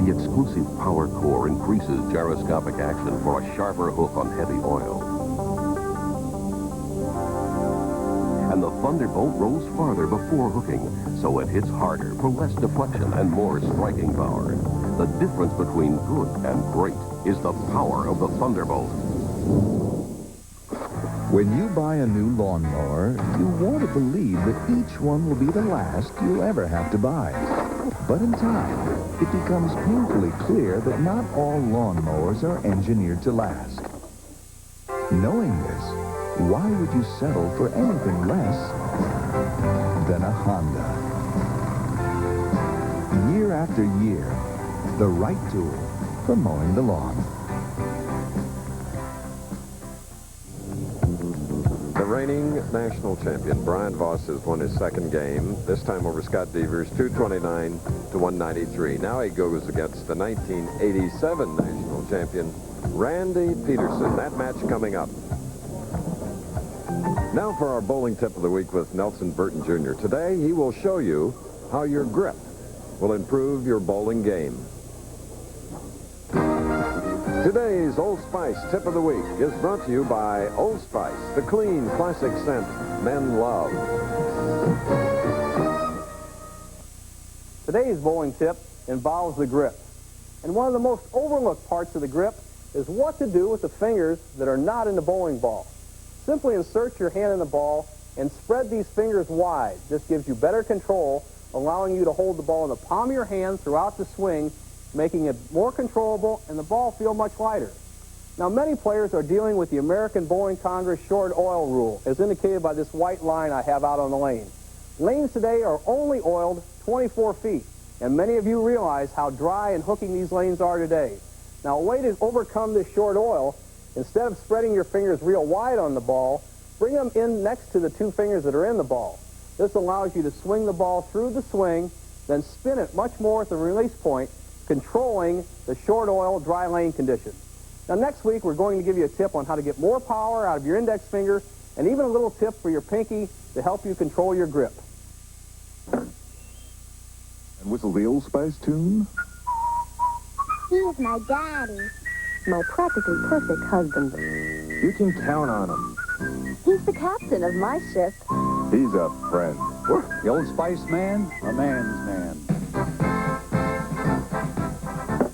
The exclusive power core increases gyroscopic action for a sharper hook on heavy oil. Thunderbolt rolls farther before hooking, so it hits harder for less deflection and more striking power. The difference between good and great is the power of the Thunderbolt. When you buy a new lawnmower, you want to believe that each one will be the last you'll ever have to buy. But in time, it becomes painfully clear that not all lawnmowers are engineered to last. Knowing this, why would you settle for anything less than a Honda? Year after year, the right tool for mowing the lawn. The reigning national champion, Brian Voss, has won his second game, this time over Scott Beavers, 229 to 193. Now he goes against the 1987 national champion, Randy Pedersen. That match coming up. Now for our bowling tip of the week with Nelson Burton Jr. Today, he will show you how your grip will improve your bowling game. Today's Old Spice tip of the week is brought to you by Old Spice, the clean, classic scent men love. Today's bowling tip involves the grip. And one of the most overlooked parts of the grip is what to do with the fingers that are not in the bowling ball. Simply insert your hand in the ball and spread these fingers wide. This gives you better control, allowing you to hold the ball in the palm of your hand throughout the swing, making it more controllable and the ball feel much lighter. Now, many players are dealing with the American Bowling Congress short oil rule, as indicated by this white line I have out on the lane. Lanes today are only oiled 24 feet, and many of you realize how dry and hooking these lanes are today. Now, a way to overcome this short oil, instead of spreading your fingers real wide on the ball, bring them in next to the two fingers that are in the ball. This allows you to swing the ball through the swing, then spin it much more at the release point, controlling the short oil dry lane condition. Now next week we're going to give you a tip on how to get more power out of your index finger and even a little tip for your pinky to help you control your grip. And whistle the Old Spice tune. He's my daddy. My practically perfect husband. You can count on him. He's the captain of my ship. He's a friend. The Old Spice man, a man's man.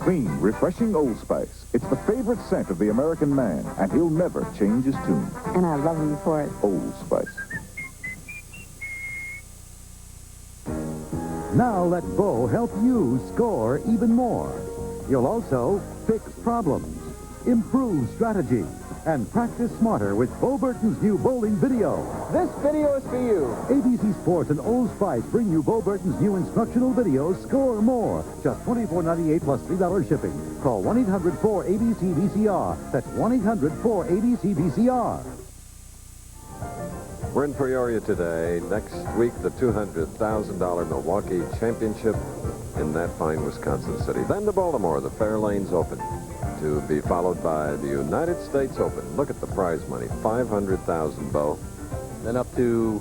Clean, refreshing Old Spice. It's the favorite scent of the American man, and he'll never change his tune. And I love him for it. Old Spice. Now let Bo help you score even more. You'll also fix problems, improve strategy, and practice smarter with Bo Burton's new bowling video. This video is for you. ABC Sports and Old Spice bring you Bo Burton's new instructional video, Score More. Just $24.98 plus $3 shipping. Call 1-800-4ABC-VCR. That's 1-800-4ABC-VCR. We're in Peoria today. Next week, the $200,000 Milwaukee Championship in that fine Wisconsin city. Then to Baltimore, the Fairlanes Open, to be followed by the United States Open. Look at the prize money, $500,000, Bo. Then up to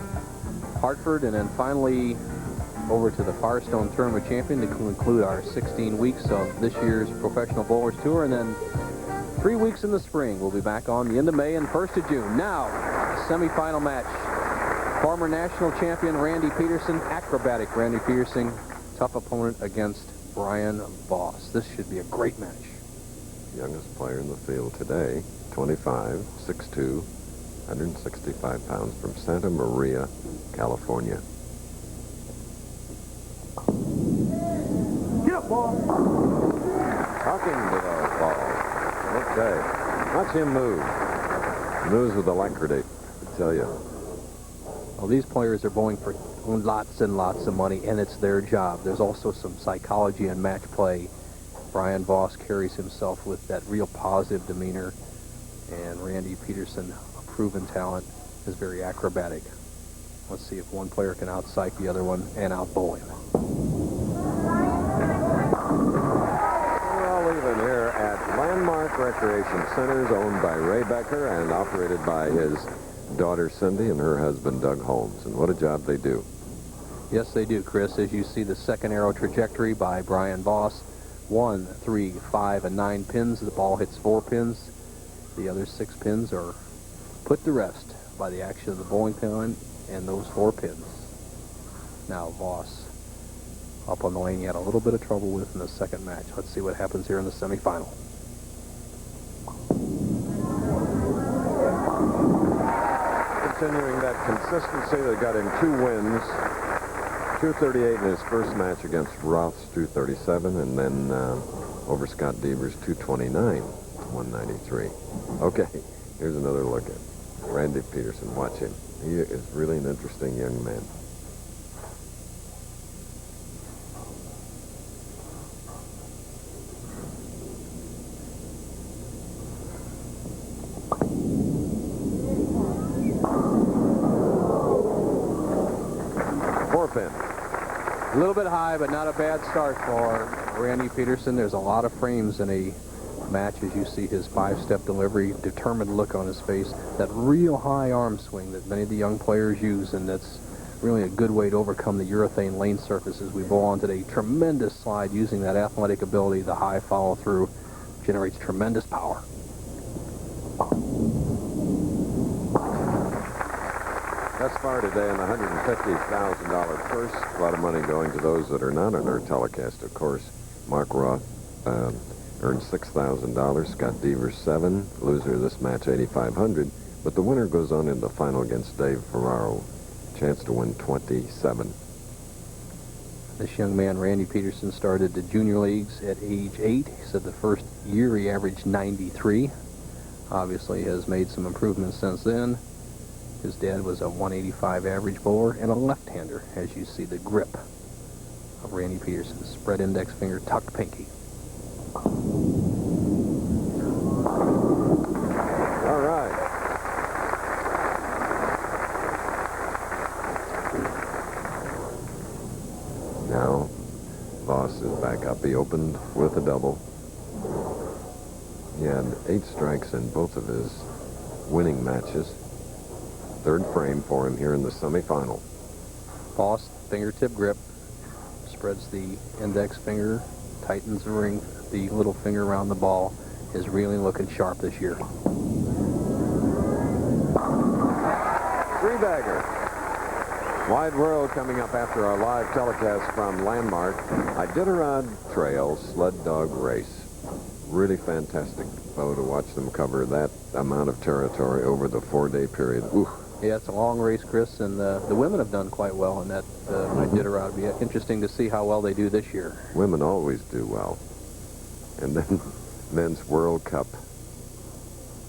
Hartford, and then finally over to the Firestone Tournament Champion to conclude our 16 weeks of this year's Professional Bowlers Tour, and then 3 weeks in the spring. We'll be back on the end of May and 1st of June. Now, semifinal match. Former national champion Randy Pedersen, acrobatic Randy Pedersen, tough opponent against Brian Voss. This should be a great match. Youngest player in the field today, 25, 6'2", 165 pounds, from Santa Maria, California. Get up, ball. Talking to the ball. Okay. Watch him move. He moves with alacrity, I tell you. Well, these players are bowling for lots and lots of money, and it's their job. There's also some psychology and match play. Brian Voss carries himself with that real positive demeanor, and Randy Pedersen, a proven talent, is very acrobatic. Let's see if one player can out-psych the other one and out-bowl him. We're all even here at Landmark Recreation Center, owned by Ray Becker and operated by his daughter Cindy and her husband Doug Holmes. And what a job they do. Yes, they do, Chris. As you see the second arrow trajectory by Brian Voss, 1, 3, 5, and 9 pins. The ball hits 4 pins. The other 6 pins are put to rest by the action of the bowling pin and those 4 pins. Now Voss up on the lane he had a little bit of trouble with in the second match. Let's see what happens here in the semifinal. Continuing that consistency, they got him 2 wins. 238 in his first match against Roth's 237, and then over Scott Beavers 229, 193. Okay, here's another look at Randy Pedersen. Watch him. He is really an interesting young man. A little bit high, but not a bad start for Randy Pedersen. There's a lot of frames in a match as you see his 5-step delivery, determined look on his face, that real high arm swing that many of the young players use, and that's really a good way to overcome the urethane lane surfaces we bowl on today. Tremendous slide using that athletic ability, the high follow through, generates tremendous power. Thus far today on the $150,000 purse, a lot of money going to those that are not on our telecast, of course. Mark Roth earned $6,000, Scott Beavers $7,000, loser of this match $8,500, but the winner goes on in the final against Dave Ferraro, chance to win $27,000. This young man, Randy Pedersen, started the junior leagues at age 8. He said the first year he averaged 93. Obviously has made some improvements since then. His dad was a 185 average bowler and a left-hander, as you see the grip of Randy Pedersen. Spread index finger, tucked pinky. All right. Now, Voss is back up. He opened with a double. He had 8 strikes in both of his winning matches. 3rd frame for him here in the semifinal. Voss, fingertip grip, spreads the index finger, tightens the ring, the little finger around the ball, is really looking sharp this year. 3-bagger. Wide World coming up after our live telecast from Landmark. Iditarod Trail Sled Dog Race. Really fantastic, though, to watch them cover that amount of territory over the 4-day period. Ooh. Yeah, it's a long race, Chris, and the women have done quite well in that Iditarod. It'll be interesting to see how well they do this year. Women always do well. And then Men's World Cup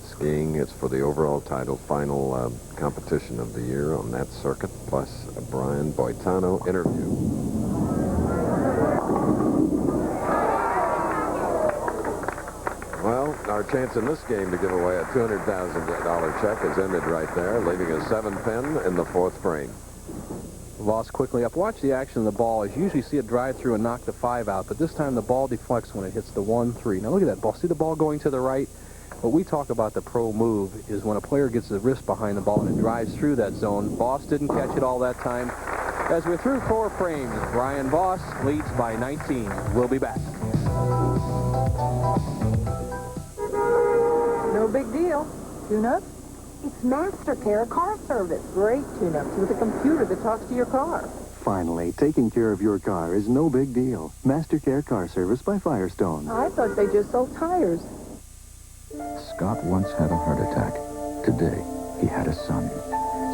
skiing. It's for the overall title, final competition of the year on that circuit, plus a Brian Boitano interview. Well, our chance in this game to give away a $200,000 check has ended right there, leaving a 7-pin in the 4th frame. Voss quickly up. Watch the action of the ball. As you usually see it drive through and knock the 5 out, but this time the ball deflects when it hits the 1-3. Now look at that ball. See the ball going to the right? What we talk about the pro move is when a player gets the wrist behind the ball and it drives through that zone. Voss didn't catch it all that time. As we're through 4 frames, Brian Voss leads by 19. We'll be back. No big deal. Tune-up? It's MasterCare Car Service. Great tune-ups with a computer that talks to your car. Finally, taking care of your car is no big deal. MasterCare Car Service by Firestone. I thought they just sold tires. Scott once had a heart attack. Today, he had a son.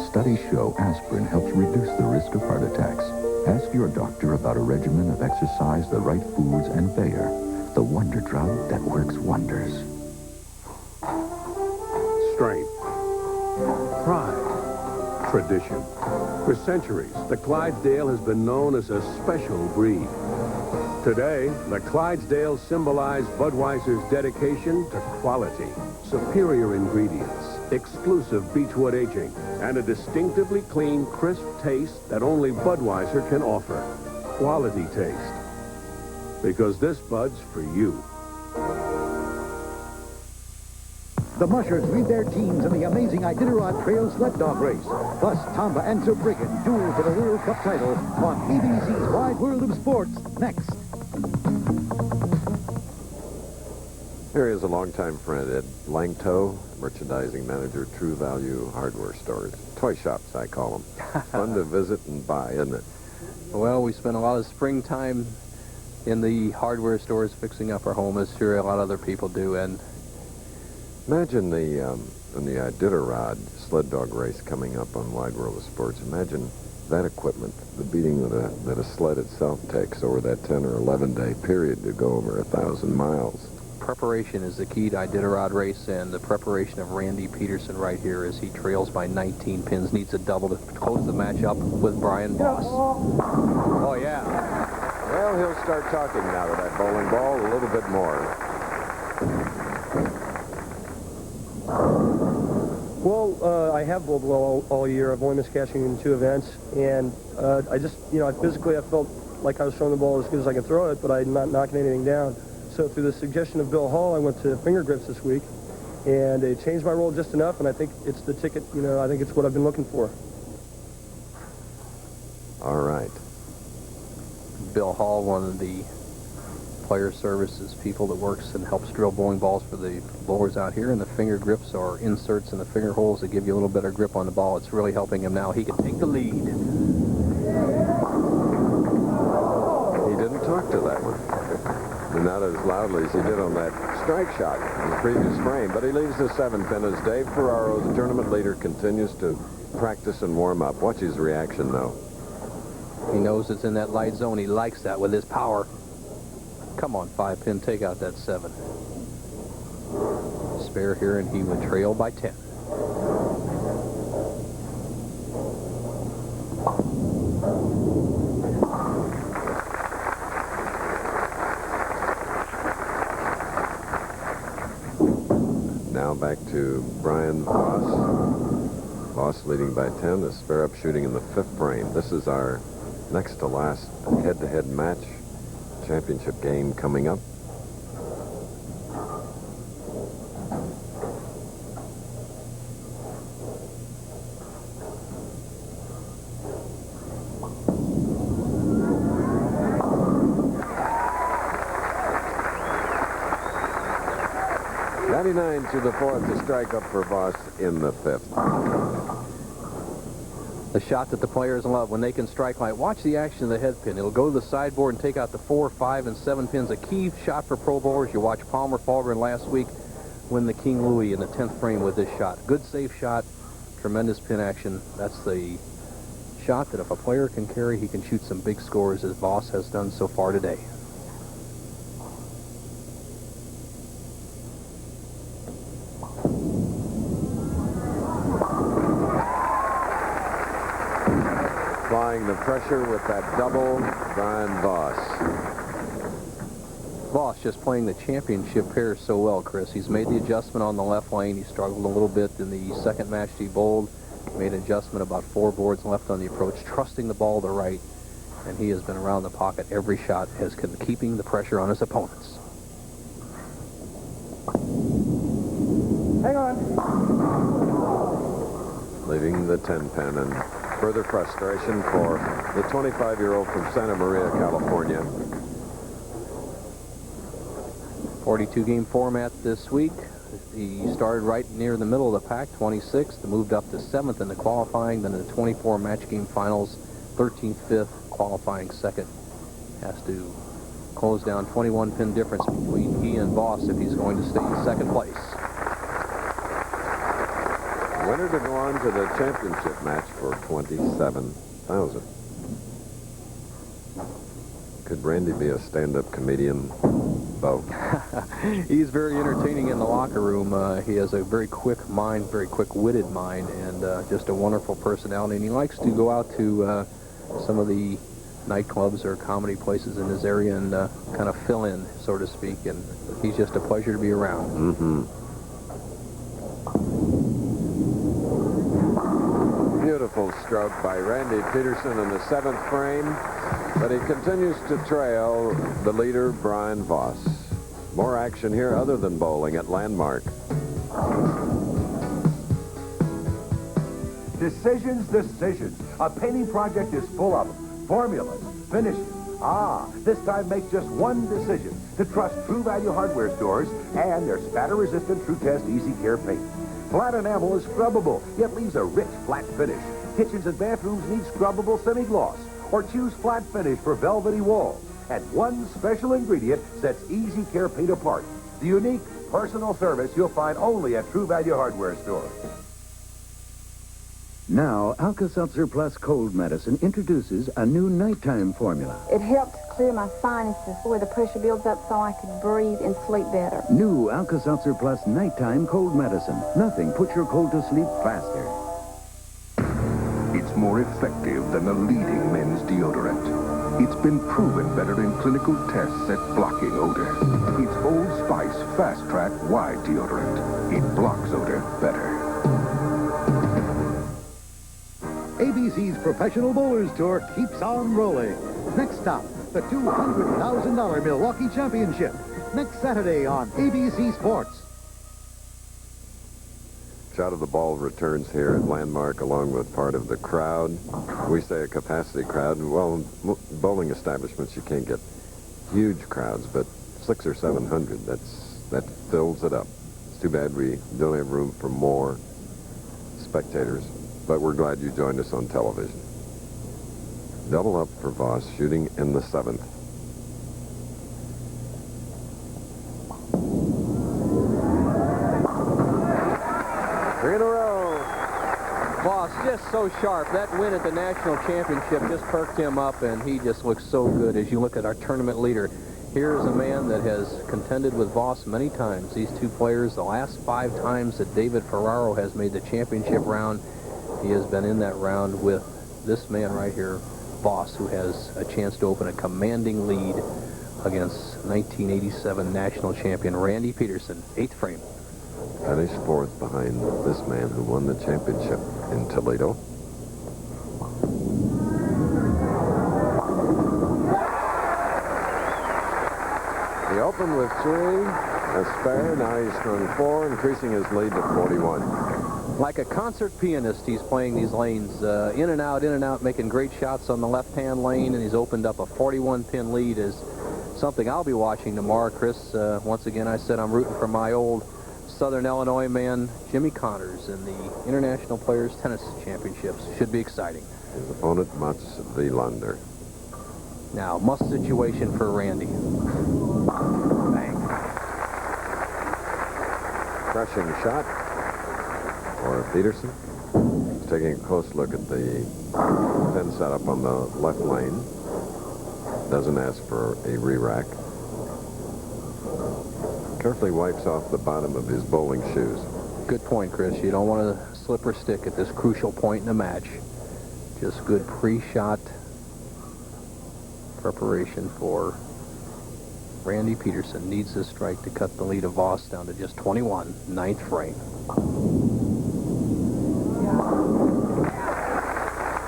Studies show aspirin helps reduce the risk of heart attacks. Ask your doctor about a regimen of exercise, the right foods, and Bayer, the wonder drug that works wonders. Strength, pride, tradition. For centuries, the Clydesdale has been known as a special breed. Today, the Clydesdales symbolize Budweiser's dedication to quality, superior ingredients, exclusive beechwood aging, and a distinctively clean, crisp taste that only Budweiser can offer. Quality taste. Because this Bud's for you. The Mushers lead their teams in the amazing Iditarod Trail Sled Dog Race. Plus, Tomba and Zurbriggen duel for the World Cup title on ABC's Wide World of Sports next. Here is a longtime friend, Ed Langto, merchandising manager, True Value Hardware Stores. Toy shops, I call them. Fun to visit and buy, isn't it? Well, we spent a lot of springtime in the hardware stores fixing up our home, as sure a lot of other people do. And imagine the Iditarod sled dog race coming up on Wide World of Sports. Imagine that equipment, the beating that a sled itself takes over that 10 or 11-day period to go over 1,000 miles. Preparation is the key to Iditarod race, and the preparation of Randy Pedersen right here as he trails by 19 pins. Needs a double to close the match up with Brian Voss. Oh, yeah. Well, he'll start talking now to that bowling ball a little bit more. Well, I have bowled well all year. I've only missed catching in 2 events, and I just, physically I felt like I was throwing the ball as good as I could throw it, but I'm not knocking anything down. So through the suggestion of Bill Hall, I went to finger grips this week, and it changed my roll just enough, and I think it's the ticket, I think it's what I've been looking for. All right. Bill Hall, one of the player services people that works and helps drill bowling balls for the bowlers out here, and the finger grips are inserts in the finger holes that give you a little better grip on the ball. It's really helping him now. He can take the lead. He didn't talk to that one. Not as loudly as he did on that strike shot in the previous frame, but he leaves the 7-pin as Dave Ferraro, the tournament leader, continues to practice and warm up. Watch his reaction, though. He knows it's in that light zone. He likes that with his power. Come on, 5-pin, take out that 7. Spare here, and he would trail by 10. Now back to Brian Voss. Voss leading by 10. The spare up shooting in the 5th frame. This is our next to last head-to-head match. Championship game coming up. To the 4th to strike up for Voss in the 5th. The shot that the players love when they can strike light. Watch the action of the head pin. It'll go to the sideboard and take out the 4, 5, and 7 pins. A key shot for pro bowlers. You watch Palmer Falgren last week win the King Louis in the 10th frame with this shot. Good safe shot. Tremendous pin action. That's the shot that if a player can carry, he can shoot some big scores, as Voss has done so far today. Applying the pressure with that double, Brian Voss. Voss just playing the championship pair so well, Chris. He's made the adjustment on the left lane. He struggled a little bit in the 2nd match he bowled. Made an adjustment about 4 boards left on the approach, trusting the ball to right. And he has been around the pocket every shot, has been keeping the pressure on his opponents. Hang on. Leaving the 10-pin, and further frustration for the 25-year-old from Santa Maria, California. 42-game format this week. He started right near the middle of the pack, 26th, moved up to 7th in the qualifying, then in the 24 match game finals, 13th, 5th, qualifying 2nd. Has to close down 21-pin difference between he and Voss if he's going to stay in 2nd place. Winner to go on to the championship match for $27,000. Could Randy be a stand-up comedian, Bo? He's very entertaining in the locker room. He has a very quick mind, very quick-witted mind, and just a wonderful personality. And he likes to go out to some of the nightclubs or comedy places in his area and kind of fill in, so to speak. And he's just a pleasure to be around. Mm-hmm. Beautiful stroke by Randy Pedersen in the 7th frame, but he continues to trail the leader, Brian Voss. More action here other than bowling at Landmark. Decisions, decisions. A painting project is full of them. Formulas, finishes, This time make just one decision to trust True Value hardware stores and their spatter-resistant True Test Easy Care paint. Flat enamel is scrubbable, yet leaves a rich flat finish. Kitchens and bathrooms need scrubbable semi-gloss. Or choose flat finish for velvety walls. And one special ingredient sets Easy Care paint apart. The unique personal service you'll find only at True Value hardware stores. Now, Alka-Seltzer Plus Cold Medicine introduces a new nighttime formula. It helped clear my sinuses where the pressure builds up so I could breathe and sleep better. New Alka-Seltzer Plus Nighttime Cold Medicine. Nothing puts your cold to sleep faster. It's more effective than the leading men's deodorant. It's been proven better in clinical tests at blocking odor. It's Old Spice Fast Track Wide Deodorant. It blocks odor better. ABC's Professional Bowlers Tour keeps on rolling. Next stop, the $200,000 Milwaukee Championship. Next Saturday on ABC Sports. Shot of the ball returns here at Landmark along with part of the crowd. We say a capacity crowd. Well, bowling establishments, you can't get huge crowds, but 600 or 700, that fills it up. It's too bad we don't have room for more spectators, but we're glad you joined us on television. Double up for Voss, shooting in the 7th. Three in a row. Voss just so sharp. That win at the national championship just perked him up, and he just looks so good as you look at our tournament leader. Here is a man that has contended with Voss many times. These two players, the last 5 times that David Ferraro has made the championship round, he has been in that round with this man right here, Voss, who has a chance to open a commanding lead against 1987 national champion Randy Pedersen. 8th frame. Finished 4th behind this man who won the championship in Toledo. He opened with 3, a spare. Now he's thrown 4, increasing his lead to 41. Like a concert pianist, he's playing these lanes in and out, making great shots on the left-hand lane, and he's opened up a 41-pin lead. Is something I'll be watching tomorrow, Chris. Once again, I said I'm rooting for my old Southern Illinois man, Jimmy Connors, in the International Players Tennis Championships. Should be exciting. His opponent, Mats Wilander. Now, must situation for Randy. Bang. Crushing shot for Pedersen. He's taking a close look at the pin setup on the left lane. Doesn't ask for a re-rack. Carefully wipes off the bottom of his bowling shoes. Good point, Chris. You don't want to slip or stick at this crucial point in the match. Just good pre-shot preparation for Randy Pedersen. Needs this strike to cut the lead of Voss down to just 21, 9th frame.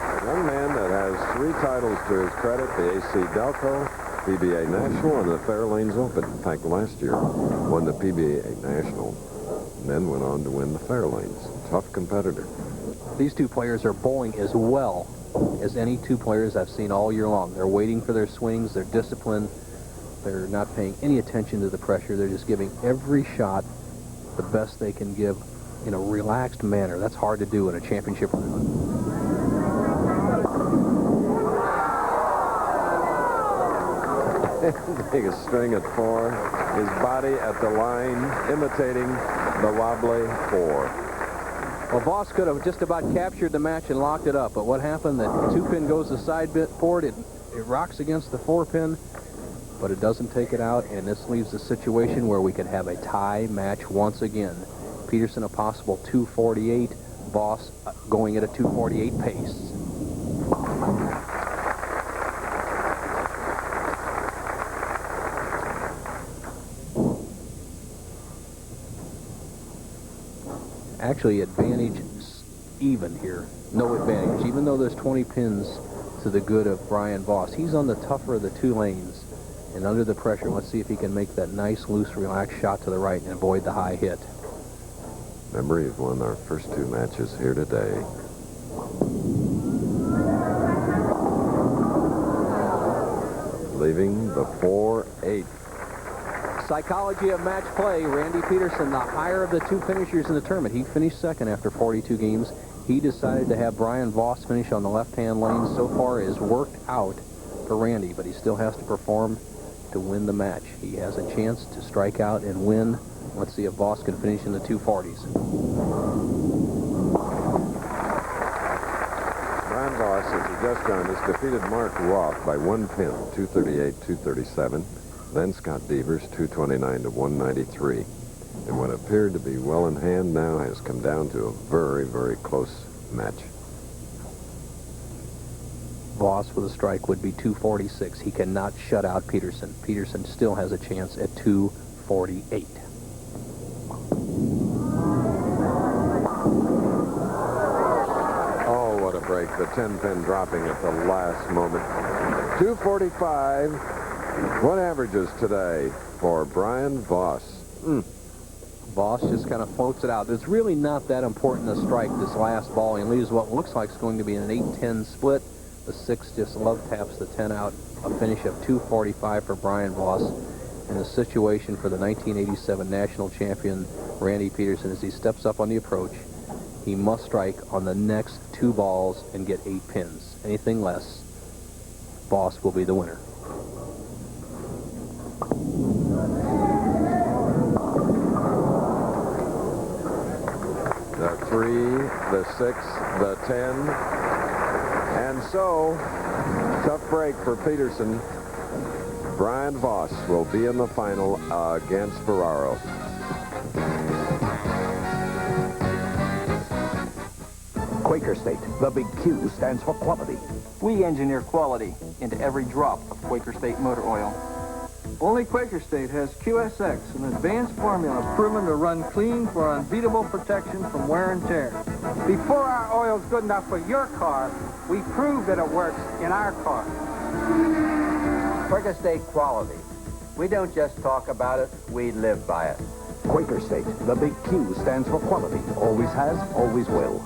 A young man that has 3 titles to his credit, the AC Delco, PBA National, and the Fairlanes Open. In fact, last year won the PBA National and then went on to win the Fairlanes. Tough competitor. These two players are bowling as well as any 2 players I've seen all year long. They're waiting for their swings. They're disciplined. They're not paying any attention to the pressure. They're just giving every shot the best they can give in a relaxed manner. That's hard to do in a championship round. Take a string at 4. His body at the line, imitating the wobbly 4. Well, Voss could have just about captured the match and locked it up, but what happened? The 2-pin goes the side bit forward. It rocks against the 4-pin, but it doesn't take it out, and this leaves a situation where we could have a tie match once again. Pedersen a possible 248, Voss going at a 248 pace. Actually, advantage even here. No advantage. Even though there's 20 pins to the good of Brian Voss, he's on the tougher of the 2 lanes. And under the pressure, let's see if he can make that nice, loose, relaxed shot to the right and avoid the high hit. Remember, he's won our first 2 matches here today. leaving the 4-8. Psychology of match play. Randy Pedersen, the higher of the two finishers in the tournament. He finished second after 42 games. He decided to have Brian Voss finish on the left-hand lane. So far, it has worked out for Randy, but he still has to perform to win the match. He has a chance to strike out and win. Let's see if Voss can finish in the 240s. Brian Voss, as he just joined us, defeated Mark Roth by 1 pin, 238-237. Then Scott Beavers, 229-193. And what appeared to be well in hand now has come down to a very, very close match. Voss with a strike would be 246. He cannot shut out Pedersen. Pedersen still has a chance at 248. Oh, what a break. The 10-pin dropping at the last moment. 245. What averages today for Brian Voss? Voss just kind of floats it out. It's really not that important to strike this last ball. He leaves what looks like it's going to be an 8-10 split. The 6 just love taps the 10 out. A finish of 245 for Brian Voss. And the situation for the 1987 national champion Randy Pedersen as he steps up on the approach. He must strike on the next 2 balls and get 8 pins. Anything less, Voss will be the winner. The 3, the 6, the 10. And so, tough break for Pedersen. Brian Voss will be in the final against Ferraro. Quaker State, the big Q stands for quality. We engineer quality into every drop of Quaker State motor oil. Only Quaker State has QSX, an advanced formula proven to run clean for unbeatable protection from wear and tear. Before our oil's good enough for your car, we prove that it works in our car. Quaker State quality. We don't just talk about it, we live by it. Quaker State, the big Q stands for quality. Always has, always will.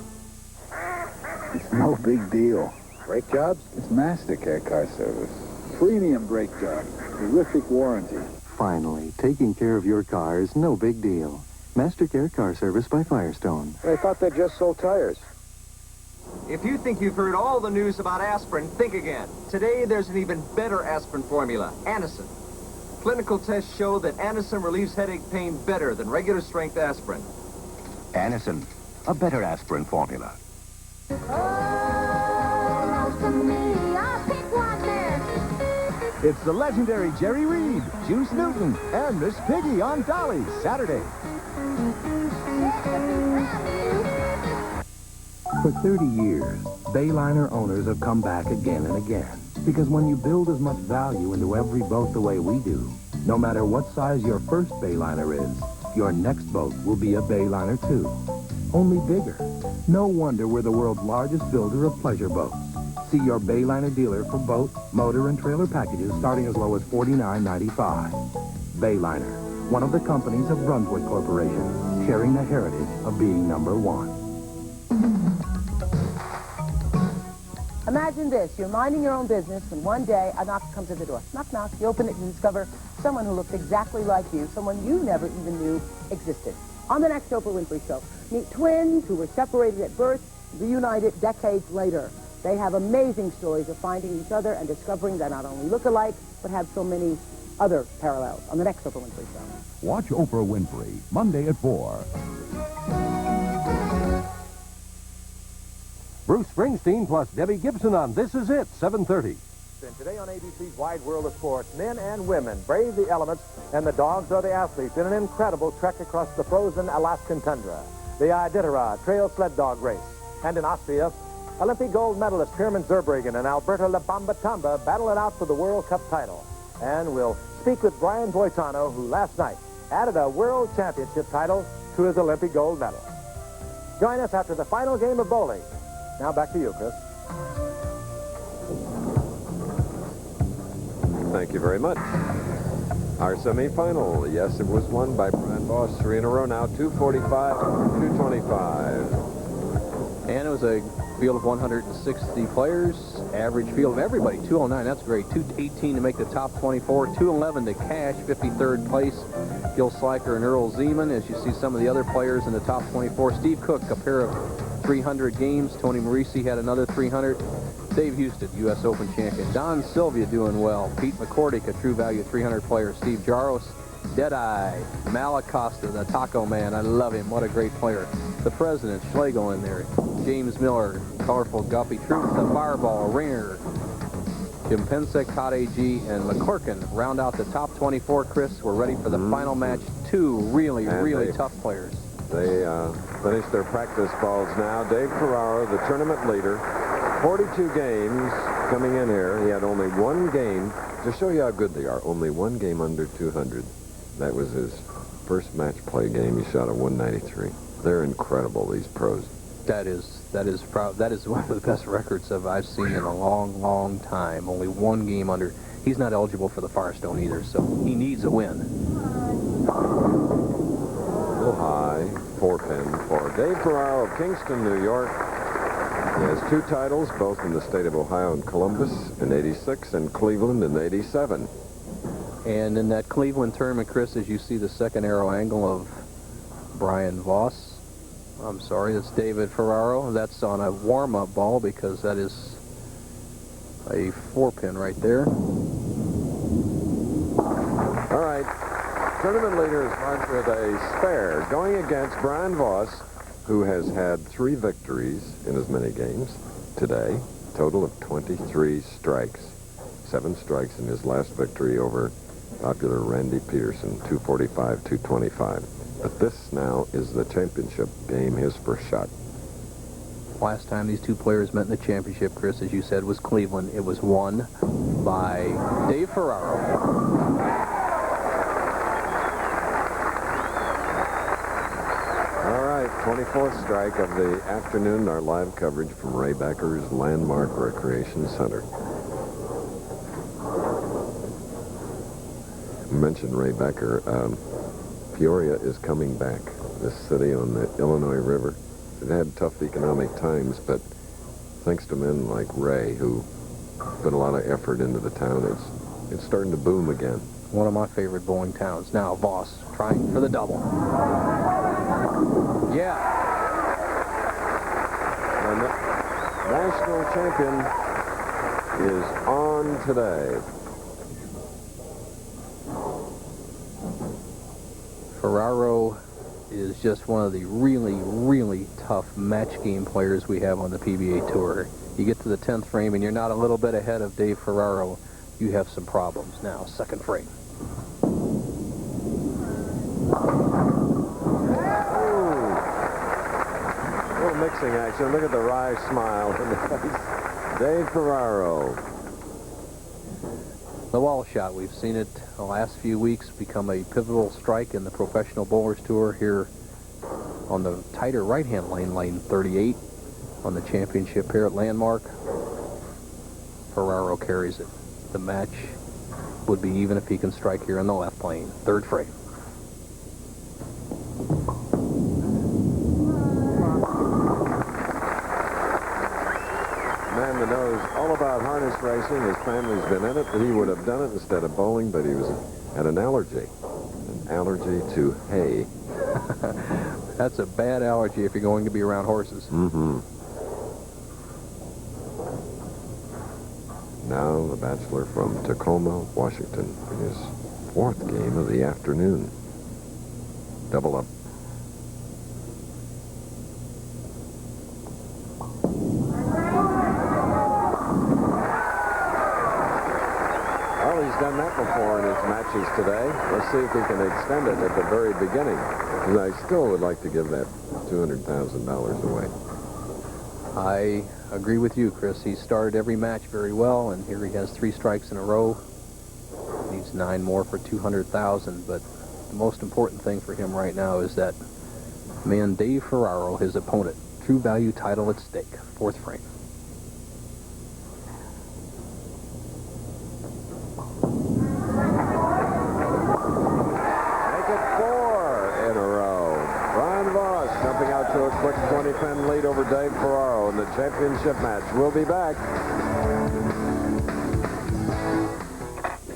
It's no big deal. Brake jobs? It's Mastercare car service. Premium brake jobs. Terrific warranty. Finally, taking care of your car is no big deal. Mastercare Car Service by Firestone. I thought they just sold tires. If you think you've heard all the news about aspirin, think again. Today, there's an even better aspirin formula, Anacin. Clinical tests show that Anacin relieves headache pain better than regular strength aspirin. Anacin, a better aspirin formula. It's the legendary Jerry Reed, Juice Newton, and Miss Piggy on Dolly, Saturday. For 30 years, Bayliner owners have come back again and again. Because when you build as much value into every boat the way we do, no matter what size your first Bayliner is, your next boat will be a Bayliner too. Only bigger. No wonder we're the world's largest builder of pleasure boats. See your Bayliner dealer for boat, motor, and trailer packages starting as low as $49.95. Bayliner, one of the companies of Brunswick Corporation, sharing the heritage of being #1. Imagine this. You're minding your own business when one day a knock comes at the door. Knock, knock. You open it and discover someone who looks exactly like you, someone you never even knew existed. On the next Oprah Winfrey Show, meet twins who were separated at birth, reunited decades later. They have amazing stories of finding each other and discovering they not only look alike, but have so many other parallels on the next Oprah Winfrey Show. Watch Oprah Winfrey, Monday at 4. Bruce Springsteen plus Debbie Gibson on This Is It, 7:30. And today on ABC's Wide World of Sports, men and women brave the elements, and the dogs are the athletes in an incredible trek across the frozen Alaskan tundra. The Iditarod Trail Sled Dog Race. And in Austria, Olympic gold medalist Pierman Zurbriggen and Alberto La Bamba Tamba battle it out for the World Cup title. And we'll speak with Brian Voitano, who last night added a World Championship title to his Olympic gold medal. Join us after the final game of bowling. Now back to you, Chris. Thank you very much. Our semifinal, yes, it was won by Brian Voss, 3 in a row now, 245, 225. And it was a field of 160 players. Average field of everybody, 209. That's great. 218 to make the top 24. 211 to cash, 53rd place. Gil Sliker and Earl Zeman. As you see some of the other players in the top 24. Steve Cook, a pair of 300 games. Tony Morisi had another 300. Dave Houston, U.S. Open champion. Don Sylvia doing well. Pete McCordick, a True Value 300 player. Steve Jaros, Deadeye. Malacosta, the Taco Man. I love him. What a great player. The President, Schlegel in there. James Miller, Colorful Guppy. Truth, the Fireball, Ringer. Jim Pensek, Todd A.G., and McClurkin round out the top 24, Chris. We're ready for the final match. Two really tough players. They finished their practice balls now. Dave Ferraro, the tournament leader. 42 games coming in here. He had only one game. To show you how good they are, only one game under 200. That was his first match play game. He shot a 193. They're incredible, these pros. That is one of the best records I've seen in a long time. Only one game under. He's not eligible for the Firestone either, so he needs a win. A little high, 4-pin for Dave Ferraro of Kingston, New York. He has two titles, both in the state of Ohio and Columbus in '86 and Cleveland in '87. And in that Cleveland tournament, Chris, as you see the second arrow angle of Brian Voss, I'm sorry, that's David Ferraro. That's on a warm-up ball because that is a 4-pin right there. All right. Tournament leader is marked with a spare going against Brian Voss, who has had 3 victories in as many games today. Total of 23 strikes. 7 strikes in his last victory over popular Randy Pedersen, 245-225. But this now is the championship game, his first shot. Last time these two players met in the championship, Chris, as you said, was Cleveland. It was won by Dave Ferraro. All right, 24th strike of the afternoon, our live coverage from Ray Becker's Landmark Recreation Center. I mentioned Ray Becker. Peoria is coming back. This city on the Illinois River. It had tough economic times, but thanks to men like Ray, who put a lot of effort into the town, it's starting to boom again. One of my favorite bowling towns. Now Voss trying for the double. Yeah. The national champion is on today. Ferraro is just one of the really tough match game players we have on the PBA Tour. You get to the 10th frame and you're not a little bit ahead of Dave Ferraro, you have some problems. Now, second frame. A little mixing action. Look at the wry smile on the face. Dave Ferraro. The wall shot, we've seen it the last few weeks become a pivotal strike in the Professional Bowlers Tour here on the tighter right-hand lane, lane 38, on the championship here at Landmark. Ferraro carries it. The match would be even if he can strike here in the left lane. Third frame. Man that knows all about harness racing. His family's been in it. He would have done it instead of bowling, but he had an allergy. An allergy to hay. That's a bad allergy if you're going to be around horses. Mm-hmm. Now the bachelor from Tacoma, Washington, in his 4th game of the afternoon. Double up. Well, he's done that before in his matches today. Let's see if he can extend it at the very beginning. And I still would like to give that $200,000 away. I agree with you, Chris. He started every match very well, and here he has 3 strikes in a row. Needs 9 more for $200,000, but the most important thing for him right now is that man Dave Ferraro, his opponent, True Value title at stake. 4th frame. Make it 4 in a row. Brian Voss jumping out to a quick 20-pin 10 lead over Dave Ferraro in the championship match. We'll be back.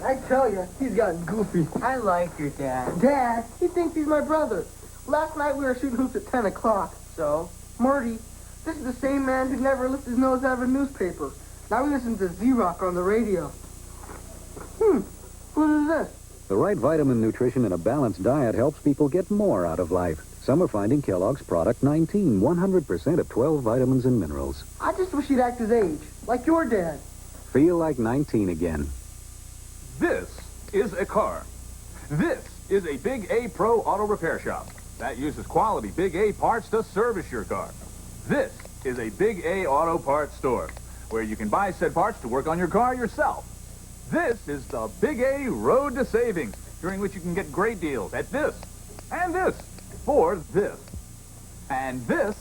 I tell you, he's gotten goofy. I like your dad. Dad? He thinks he's my brother. Last night we were shooting hoops at 10 o'clock. So? Marty, this is the same man who never lifted his nose out of a newspaper. Now he listens to Z-Rock on the radio. What is this? The right vitamin nutrition and a balanced diet helps people get more out of life. Some are finding Kellogg's Product 19, 100% of 12 vitamins and minerals. I just wish he'd act his age, like your dad. Feel like 19 again. This is a car. This is a Big A Pro Auto Repair Shop that uses quality Big A parts to service your car. This is a Big A Auto Parts store where you can buy said parts to work on your car yourself. This is the Big A Road to Savings, during which you can get great deals at this and this for this. And this,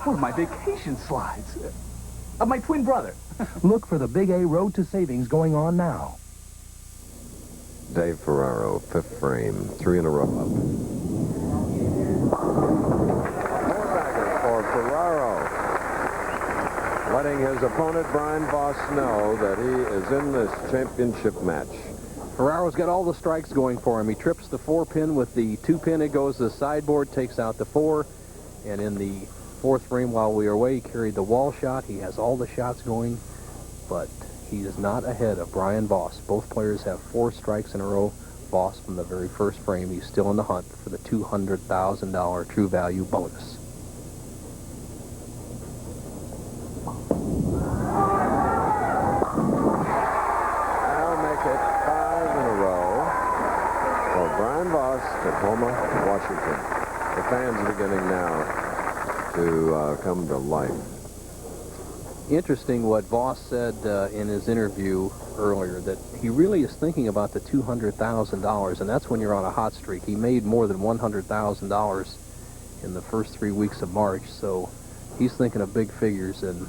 one of my vacation slides of my twin brother. Look for the Big A Road to Savings going on now. Dave Ferraro, fifth frame, 3 in a row up. Four-bagger for Ferraro, letting his opponent, Brian Voss, know that he is in this championship match. Ferraro's got all the strikes going for him. He trips the 4-pin with the 2-pin. It goes to the sideboard, takes out the 4. And in the 4th frame, while we were away, he carried the wall shot. He has all the shots going, but he is not ahead of Brian Voss. Both players have 4 strikes in a row. Voss, from the very first frame, he's still in the hunt for the $200,000 True Value bonus. Tacoma, Washington. The fans are beginning now to come to life. Interesting what Voss said in his interview earlier, that he really is thinking about the $200,000, and that's when you're on a hot streak. He made more than $100,000 in the first 3 weeks of March, so he's thinking of big figures, and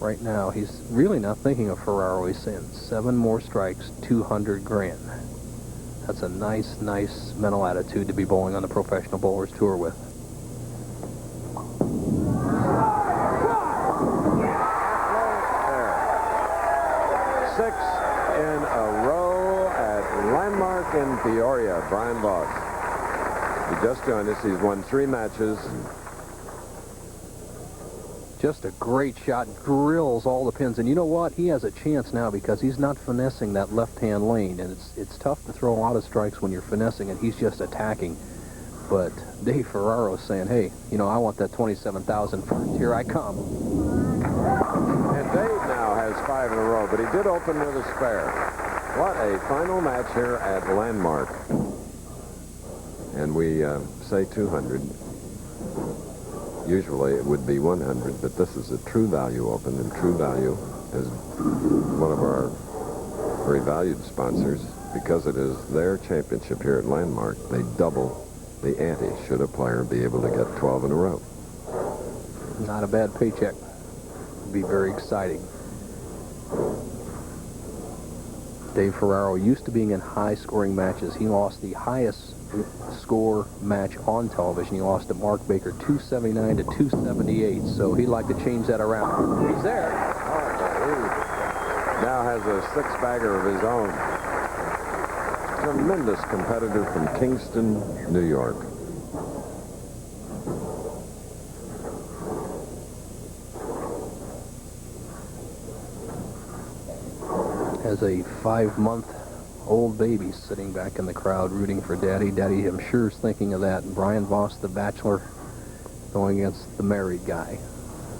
right now he's really not thinking of Ferraro. He's saying 7 more strikes, $200 grand. That's a nice mental attitude to be bowling on the Professional Bowlers Tour with. There. 6 in a row at Landmark in Peoria. Brian Voss. He just joined us. He's won 3 matches. Just a great shot, drills all the pins. And you know what? He has a chance now because he's not finessing that left-hand lane. And it's tough to throw a lot of strikes when you're finessing and he's just attacking. But Dave Ferraro's saying, hey, you know, I want that $27,000 first. Here I come. And Dave now has 5 in a row, but he did open with a spare. What a final match here at Landmark. And we say 200. Usually it would be 100, but this is a True Value Open, and True Value is one of our very valued sponsors. Because it is their championship here at Landmark, they double the ante should a player be able to get 12 in a row. Not a bad paycheck. It'd be very exciting. Dave Ferraro, used to being in high-scoring matches. He lost the highest score match on television. He lost to Mark Baker 279 to 278, so he'd like to change that around. He's there. Oh, he now has a 6-bagger of his own. Tremendous competitor from Kingston, New York. Has a 5-month-old baby sitting back in the crowd rooting for Daddy. Daddy, I'm sure, is thinking of that. And Brian Voss, the bachelor, going against the married guy.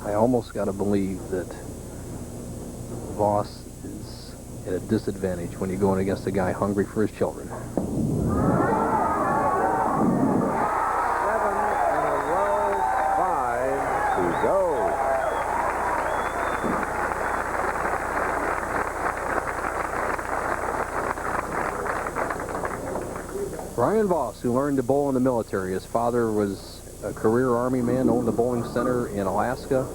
I almost got to believe that Voss is at a disadvantage when you're going against a guy hungry for his children. 7 in a row, 5 to go. Brian Voss, who learned to bowl in the military. His father was a career Army man, owned a bowling center in Alaska,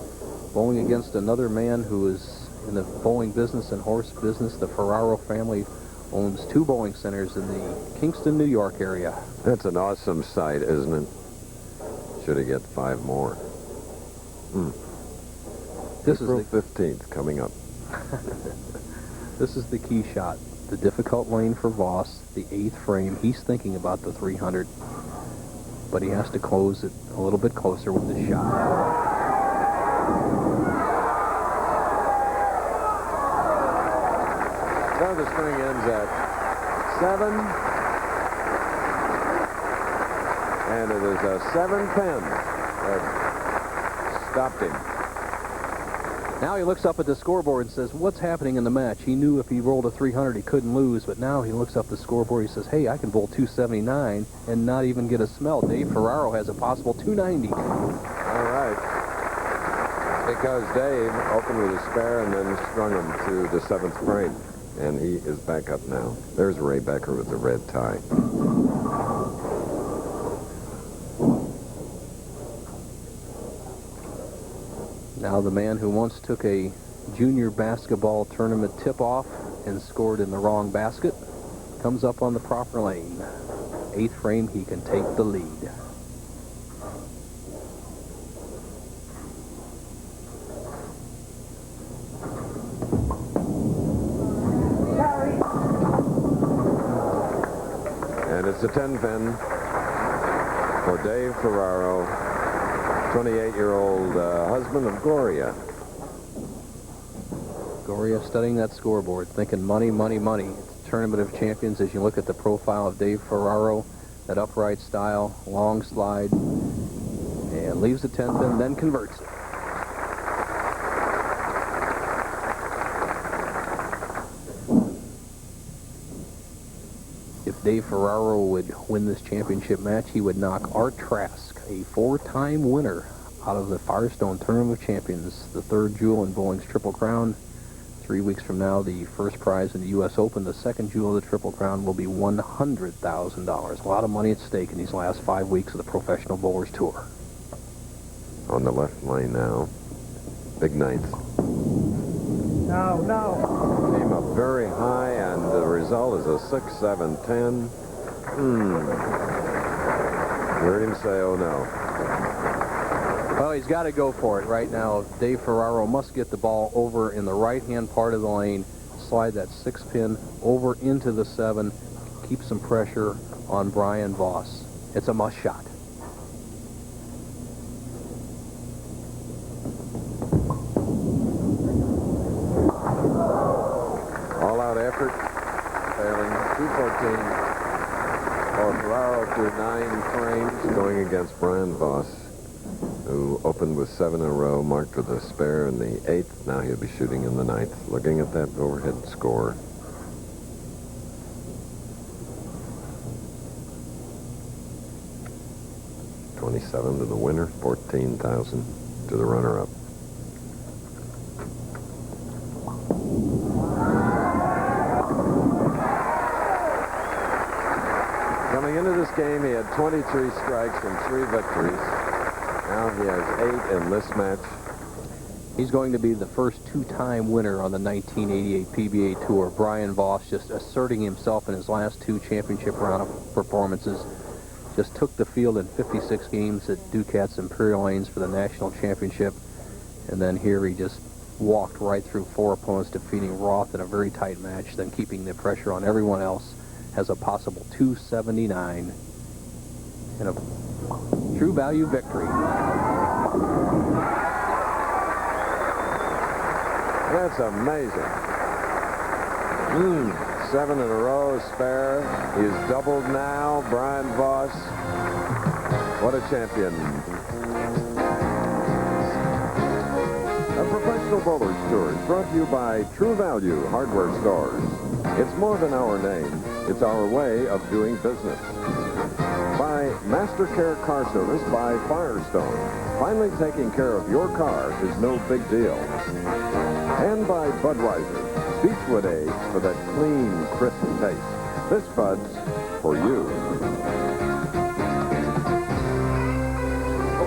bowling against another man who was in the bowling business and horse business. The Ferraro family owns 2 bowling centers in the Kingston, New York area. That's an awesome sight, isn't it? Should he get 5 more. This April is the 15th coming up. This is the key shot. The difficult lane for Voss, the 8th frame. He's thinking about the 300, but he has to close it a little bit closer with this shot. So the string ends at 7, and it is a 7-pin that stopped him. Now he looks up at the scoreboard and says, what's happening in the match? He knew if he rolled a 300 he couldn't lose, but now he looks up the scoreboard. He says, hey, I can bowl 279 and not even get a smell. Dave Ferraro has a possible 290. All right. Because Dave opened with a spare and then strung him to the 7th frame. And he is back up now. There's Ray Becker with the red tie. Now the man who once took a junior basketball tournament tip-off and scored in the wrong basket comes up on the proper lane. 8th frame, he can take the lead. And it's a 10-pin for Dave Ferraro, 28-year-old husband of Gloria. Gloria studying that scoreboard, thinking money, money, money. It's a tournament of champions as you look at the profile of Dave Ferraro, that upright style, long slide, and leaves the 10-pin, then converts it. If Dave Ferraro would win this championship match, he would knock Art Trask, a 4-time winner, out of the Firestone Tournament of Champions, the 3rd jewel in bowling's Triple Crown. 3 weeks from now, the first prize in the U.S. Open, the 2nd jewel of the Triple Crown, will be $100,000. A lot of money at stake in these last 5 weeks of the Professional Bowlers Tour. On the left lane now. Big 9th. No. Came up very high, and the result is a 6, 7, 10. You heard him say, oh no. Well, he's got to go for it right now. Dave Ferraro must get the ball over in the right-hand part of the lane, slide that 6-pin over into the 7, keep some pressure on Brian Voss. It's a must shot. All-out effort, failing 214 for Ferraro to 9 frames, going against Brian Voss, who opened with 7 in a row, marked with a spare in the 8th. Now he'll be shooting in the 9th. Looking at that overhead score. $27 to the winner, $14,000 to the runner-up. Coming into this game, he had 23 strikes and 3 victories. Now he has 8 in this match. He's going to be the first 2-time winner on the 1988 PBA Tour. Brian Voss just asserting himself in his last 2 championship round of performances. Just took the field in 56 games at Ducat's Imperial Lanes for the national championship. And then here he just walked right through 4 opponents, defeating Roth in a very tight match, then keeping the pressure on everyone else. Has a possible 279 and a true value victory. That's amazing. 7 in a row, spare. He's doubled now. Brian Voss. What a champion. A Professional Bowlers Tour is brought to you by True Value Hardware Stores. It's more than our name. It's our way of doing business. By Master Care Car Service by Firestone. Finally taking care of your car is no big deal. And by Budweiser. Beechwood Age for that clean, crisp taste. This Bud's for you.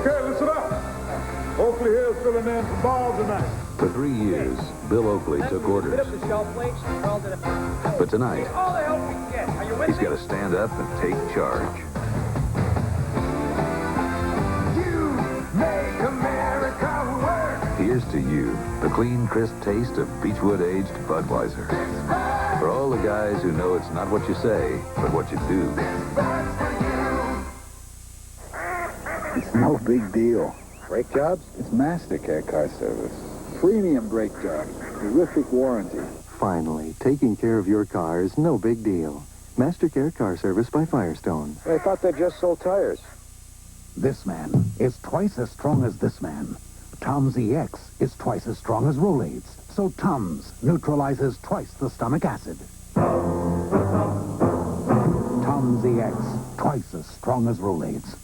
Okay, listen up. Oakley Hill's filling in some balls tonight. For 3 years, Bill Oakley took orders. But tonight, he's got to stand up and take charge. You make America Here's to you, the clean, crisp taste of Beechwood-aged Budweiser. For all the guys who know it's not what you say, but what you do. It's no big deal. Brake jobs? It's MasterCare Car Service. Premium brake jobs. Terrific warranty. Finally, taking care of your car is no big deal. MasterCare Car Service by Firestone. I thought they just sold tires. This man is twice as strong as this man. Tums EX is twice as strong as Rolaids. So Tums neutralizes twice the stomach acid. Tums EX, twice as strong as Rolaids.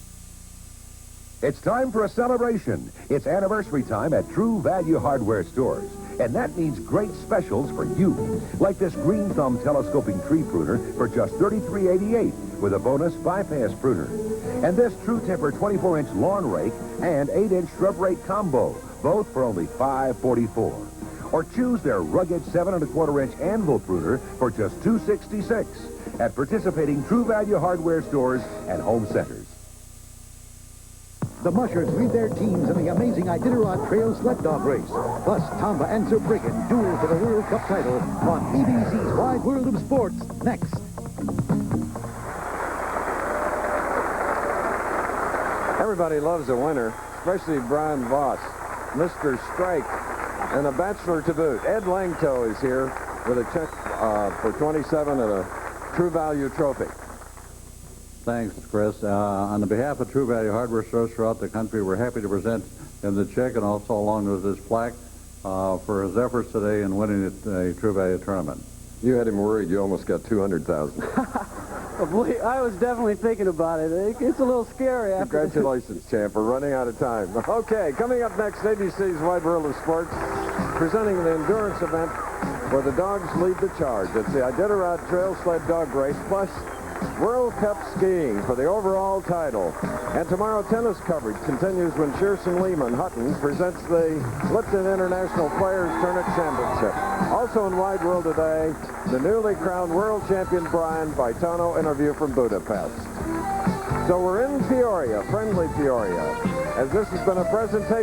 It's time for a celebration. It's anniversary time at True Value Hardware stores. And that means great specials for you. Like this Green Thumb telescoping tree pruner for just $33.88 with a bonus bypass pruner. And this True Temper 24-inch lawn rake and 8-inch shrub rake combo, both for only $5.44. Or choose their rugged 7¼ inch anvil pruner for just $2.66 at participating True Value Hardware stores and home centers. The Mushers lead their teams in the amazing Iditarod Trail Sled Dog Race. Plus, Tomba and Zurbriggen duel for the World Cup title on ABC's Wide World of Sports next. Everybody loves a winner, especially Brian Voss, Mr. Strike, and a bachelor to boot. Ed Langto is here with a check for $27 and a True Value trophy. Thanks, Chris. On the behalf of True Value Hardware stores throughout the country, we're happy to present him the check and also along with this plaque for his efforts today in winning a True Value tournament. You had him worried. You almost got $200,000. I was definitely thinking about it. It's a little scary after Congratulations, champ. We're running out of time. Okay, coming up next, ABC's Wide World of Sports, presenting the endurance event where the dogs lead the charge. It's the Iditarod Trail Sled Dog Race, plus World Cup skiing for the overall title. And tomorrow, tennis coverage continues when Shearson Lehman Hutton presents the Lipton International Players Tournament Championship. Also in Wide World today, the newly crowned world champion Brian Voss interview from Budapest. So we're in Peoria, friendly Peoria, as this has been a presentation